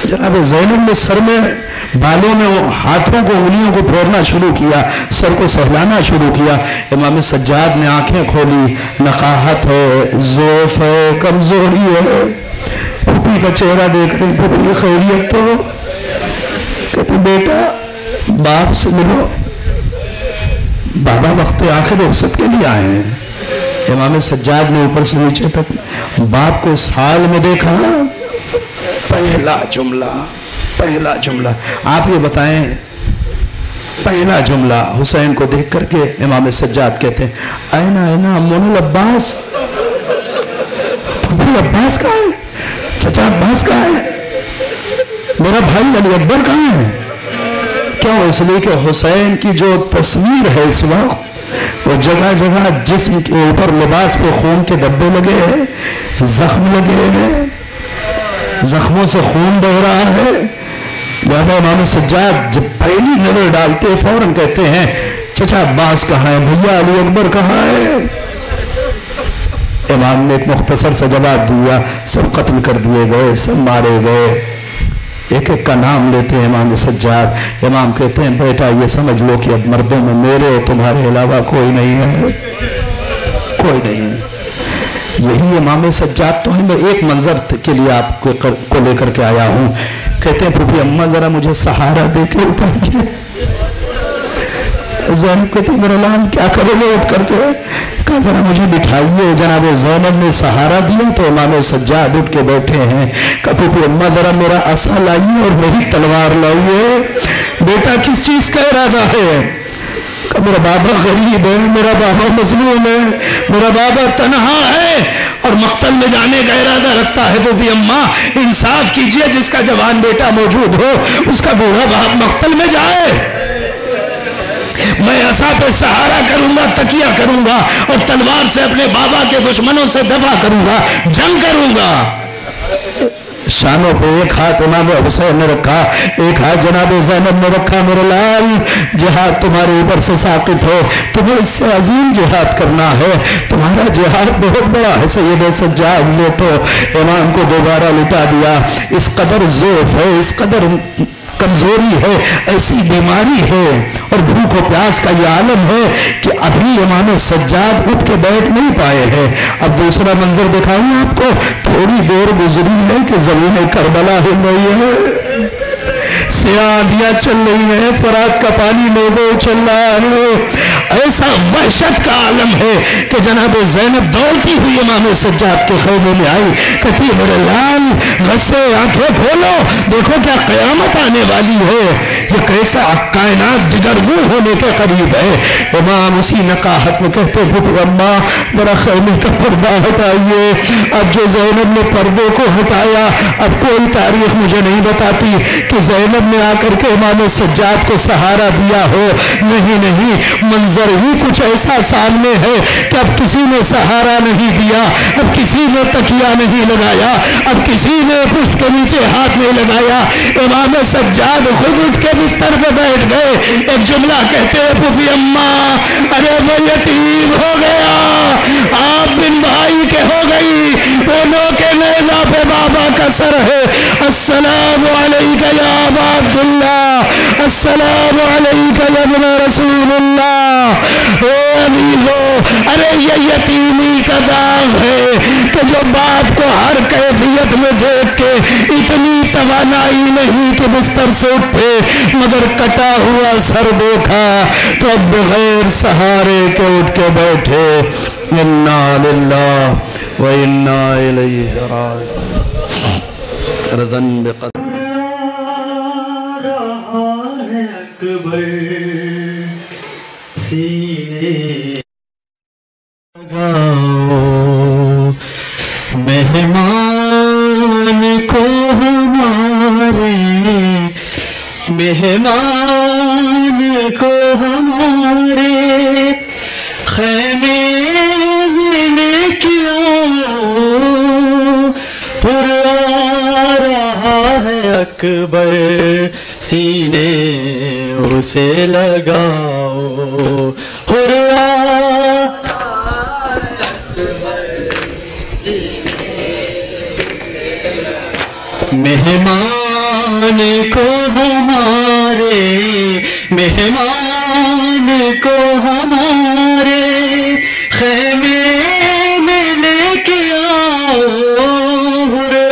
جناب زینب نے سر میں بالوں میں ہاتھوں کو انگلیوں کو پھیرنا شروع کیا، سر کو سہلانا شروع کیا۔ امام سجاد نے آنکھیں کھولی، نقاہت ہے، ضعف ہے، کمزوری ہے، پھوپھی کا چہرہ دیکھ رہی، پھوپھی خیریت تو؟ کہتے بیٹا باپ سے ملو، بابا وقت آخر رخصت کے لیے آئے ہیں۔ امام سجاد نے اوپر سے نیچے تک باپ کو اس حال میں دیکھا، پہلا جملہ آپ یہ بتائیں، پہلا جملہ حسین کو دیکھ کر کے امام سجاد کہتے ہیں اینا امون العباس، پھوپھی عباس کہاں ہے؟ چچا عباس کہاں ہے؟ میرا بھائی علی اکبر کہاں ہے؟ کیوں؟ اس لیے کہ حسین کی جو تصویر ہے اس وقت، وہ جگہ جگہ جسم کے اوپر لباس پہ خون کے دھبے لگے ہیں، زخم لگے ہیں، زخموں سے خون بہ رہا ہے۔ لہذا امام سجاد جب پہلی نظر ڈالتے فوراً کہتے ہیں چچا عباس کہاں ہے، بھیا علی اکبر کہاں ہے؟ امام نے ایک مختصر سا جواب دیا، سب قتل کر دیے گئے، سب مارے گئے۔ ایک ایک کا نام لیتے ہیں امام سجاد۔ امام کہتے ہیں بیٹا یہ سمجھ لو کہ اب مردوں میں میرے اور تمہارے علاوہ کوئی نہیں ہے، کوئی نہیں ہے۔ یہی امام سجاد تو ہے۔ میں ایک منظر کے لیے آپ کو لے کر کے آیا ہوں۔ کہتے ہیں پھوپھی اماں ذرا مجھے سہارا دے کے اٹھائیے۔ زینب کہتے ہیں میرا لال کیا کرو گے اٹھ کر کے؟ کہا ذرا مجھے بٹھائیے۔ جناب زینب نے سہارا دیا تو امام سجاد اٹھ کے بیٹھے ہیں۔ کہا پھوپھی اماں ذرا میرا عصا لائیے اور میری تلوار لائیے۔ بیٹا کس چیز کا ارادہ ہے؟ کہا میرا بابا غریب ہے، میرا بابا مظلوم ہے، میرا بابا تنہا ہے اور مقتل میں جانے کا ارادہ رکھتا ہے۔ پھوپھی اماں انصاف کیجئے، جس کا جوان بیٹا موجود ہو اس کا بوڑھا باپ مقتل میں جائے۔ میں عصا پہ سہارا کروں گا، تکیہ کروں گا اور تلوار سے اپنے بابا کے دشمنوں سے دفاع کروں گا، جنگ کروں گا۔ شانوں پہ ایک ہاتھ امام حسین نے رکھا، ایک ہاتھ جناب زینب نے رکھا۔ میرے لال جہاد تمہارے اوپر سے ساقط ہے، تمہیں اس سے عظیم جہاد کرنا ہے، تمہارا جہاد بہت بڑا ہے۔ سید سجاد لیٹو، امام کو دوبارہ لٹا دیا۔ اس قدر ضعف ہے، اس قدر کمزوری ہے، ایسی بیماری ہے اور بھوک و پیاس کا یہ عالم ہے کہ ابھی امام سجاد اٹھ کے بیٹھ نہیں پائے ہیں۔ اب دوسرا منظر دکھاؤں آپ کو۔ تھوڑی دیر گزری ہے کہ زمین کربلا ہل رہی ہے، سیاہ آندھیاں چل رہی ہیں، فرات کا پانی نیزے چل رہا ہے۔ ایسا وحشت کا عالم ہے کہ جناب زینب دوڑتی ہوئی امام سجاد کے خیمے میں آئی، کہتی میرے لال غصے آنکھیں کھولو، دیکھو کیا قیامت آنے والی ہے، یہ کیسا کائنات دگرگوں ہونے کے قریب ہے۔ امام اسی نقاہت میں کہتے پھوپھی اماں ذرا خیمے کا پردہ ہٹائیے۔ اب جو زینب نے پردے کو ہٹایا، اب کوئی تاریخ مجھے نہیں بتاتی کہ زینب نے آ کر کے امام سجاد کو سہارا دیا ہو۔ نہیں نہیں، منظر ہی کچھ ایسا سامنے ہے کہ اب کسی نے سہارا نہیں دیا، اب کسی نے تکیہ نہیں لگایا، اب کسی نے پشت کے نیچے ہاتھ نہیں لگایا۔ امام سجاد خود اٹھ کے بستر پہ بیٹھ گئے، ایک جملہ کہتے ہیں پھوپھی اماں ارے میں یتیم ہو گیا، آپ بن بھائی کے ہو گئی، دونوں کے نیزہ پہ بابا کا سر ہے۔ السلام علیکہ یا ابا عبداللہ، السلام علیکہ یا ابن رسول اللہ۔ اے عزیزو، ارے یہ یتیمی کا داغ ہے کہ جو باپ کو ہر کیفیت میں دیکھ کے اتنی توانائی نہیں کہ بستر سے اٹھے، مگر کٹا ہوا سر دیکھا تو اب بغیر سہارے کے اٹھ کے بیٹھے۔ انا للہ و انا الیہ راجعون۔ رضن بقدر مہمان کو ہمارے، مہمان کو ہمارے خیمے میں لے کے آؤ، پر آ رہا ہے اکبر سینے اسے لگاؤ، ہرا مہمان کو ہمارے، مہمان کو ہمارے خیمے میں لے کے آؤ، ہرا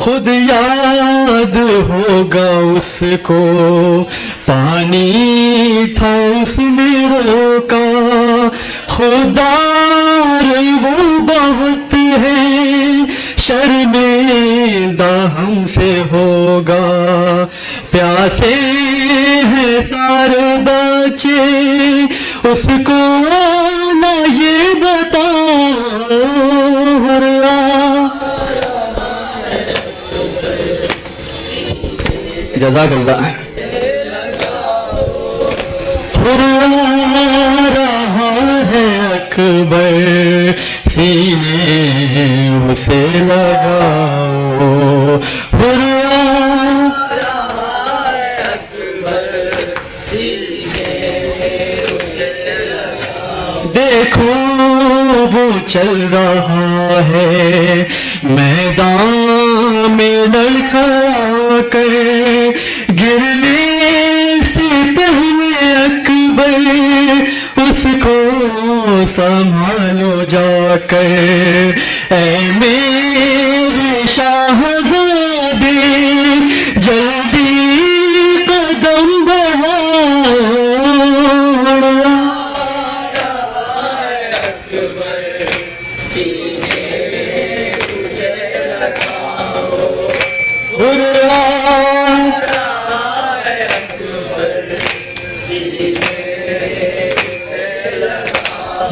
خود یاد ہوگا اس کو، پانی تھا اس نے روکا، خوددار وہ بہت ہے، شرمندہ ہم سے ہوگا، پیاسے ہیں سارے بچے، اس کو نہ یہ بتاؤ، جزاک اللہ۔ رہا ہے اکبر سینے اسے لگاؤ دیکھو وہ چل رہا ہے میدان میں لڑکھڑا کر گرنے سے پہلے اکبر اس کو سنبھالو جا کر اے میرے شاہزادے جلدی قدم بڑھاؤ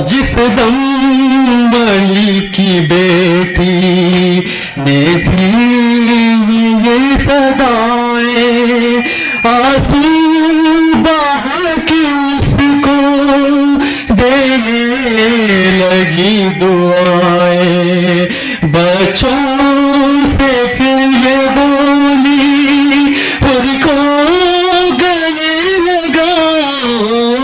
جس دم بڑی کی بیٹی نے بھی یہ صدائیں آنسو بہا کے اس کو دینے لگی دعائیں بچوں سے پھر یہ بولی ان کو گلے لگاؤ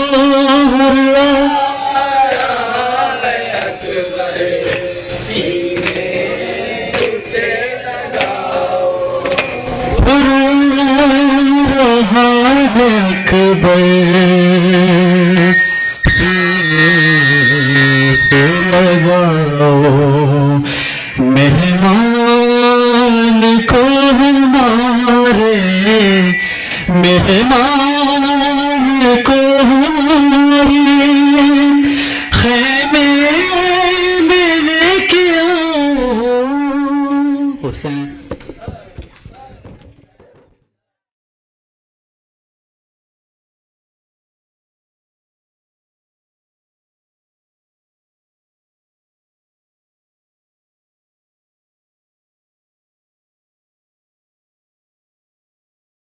اکبر سے لگاؤ مہمان کو ہمارے مہمان کو ہمارے خیمے میں لے کے آؤ حسین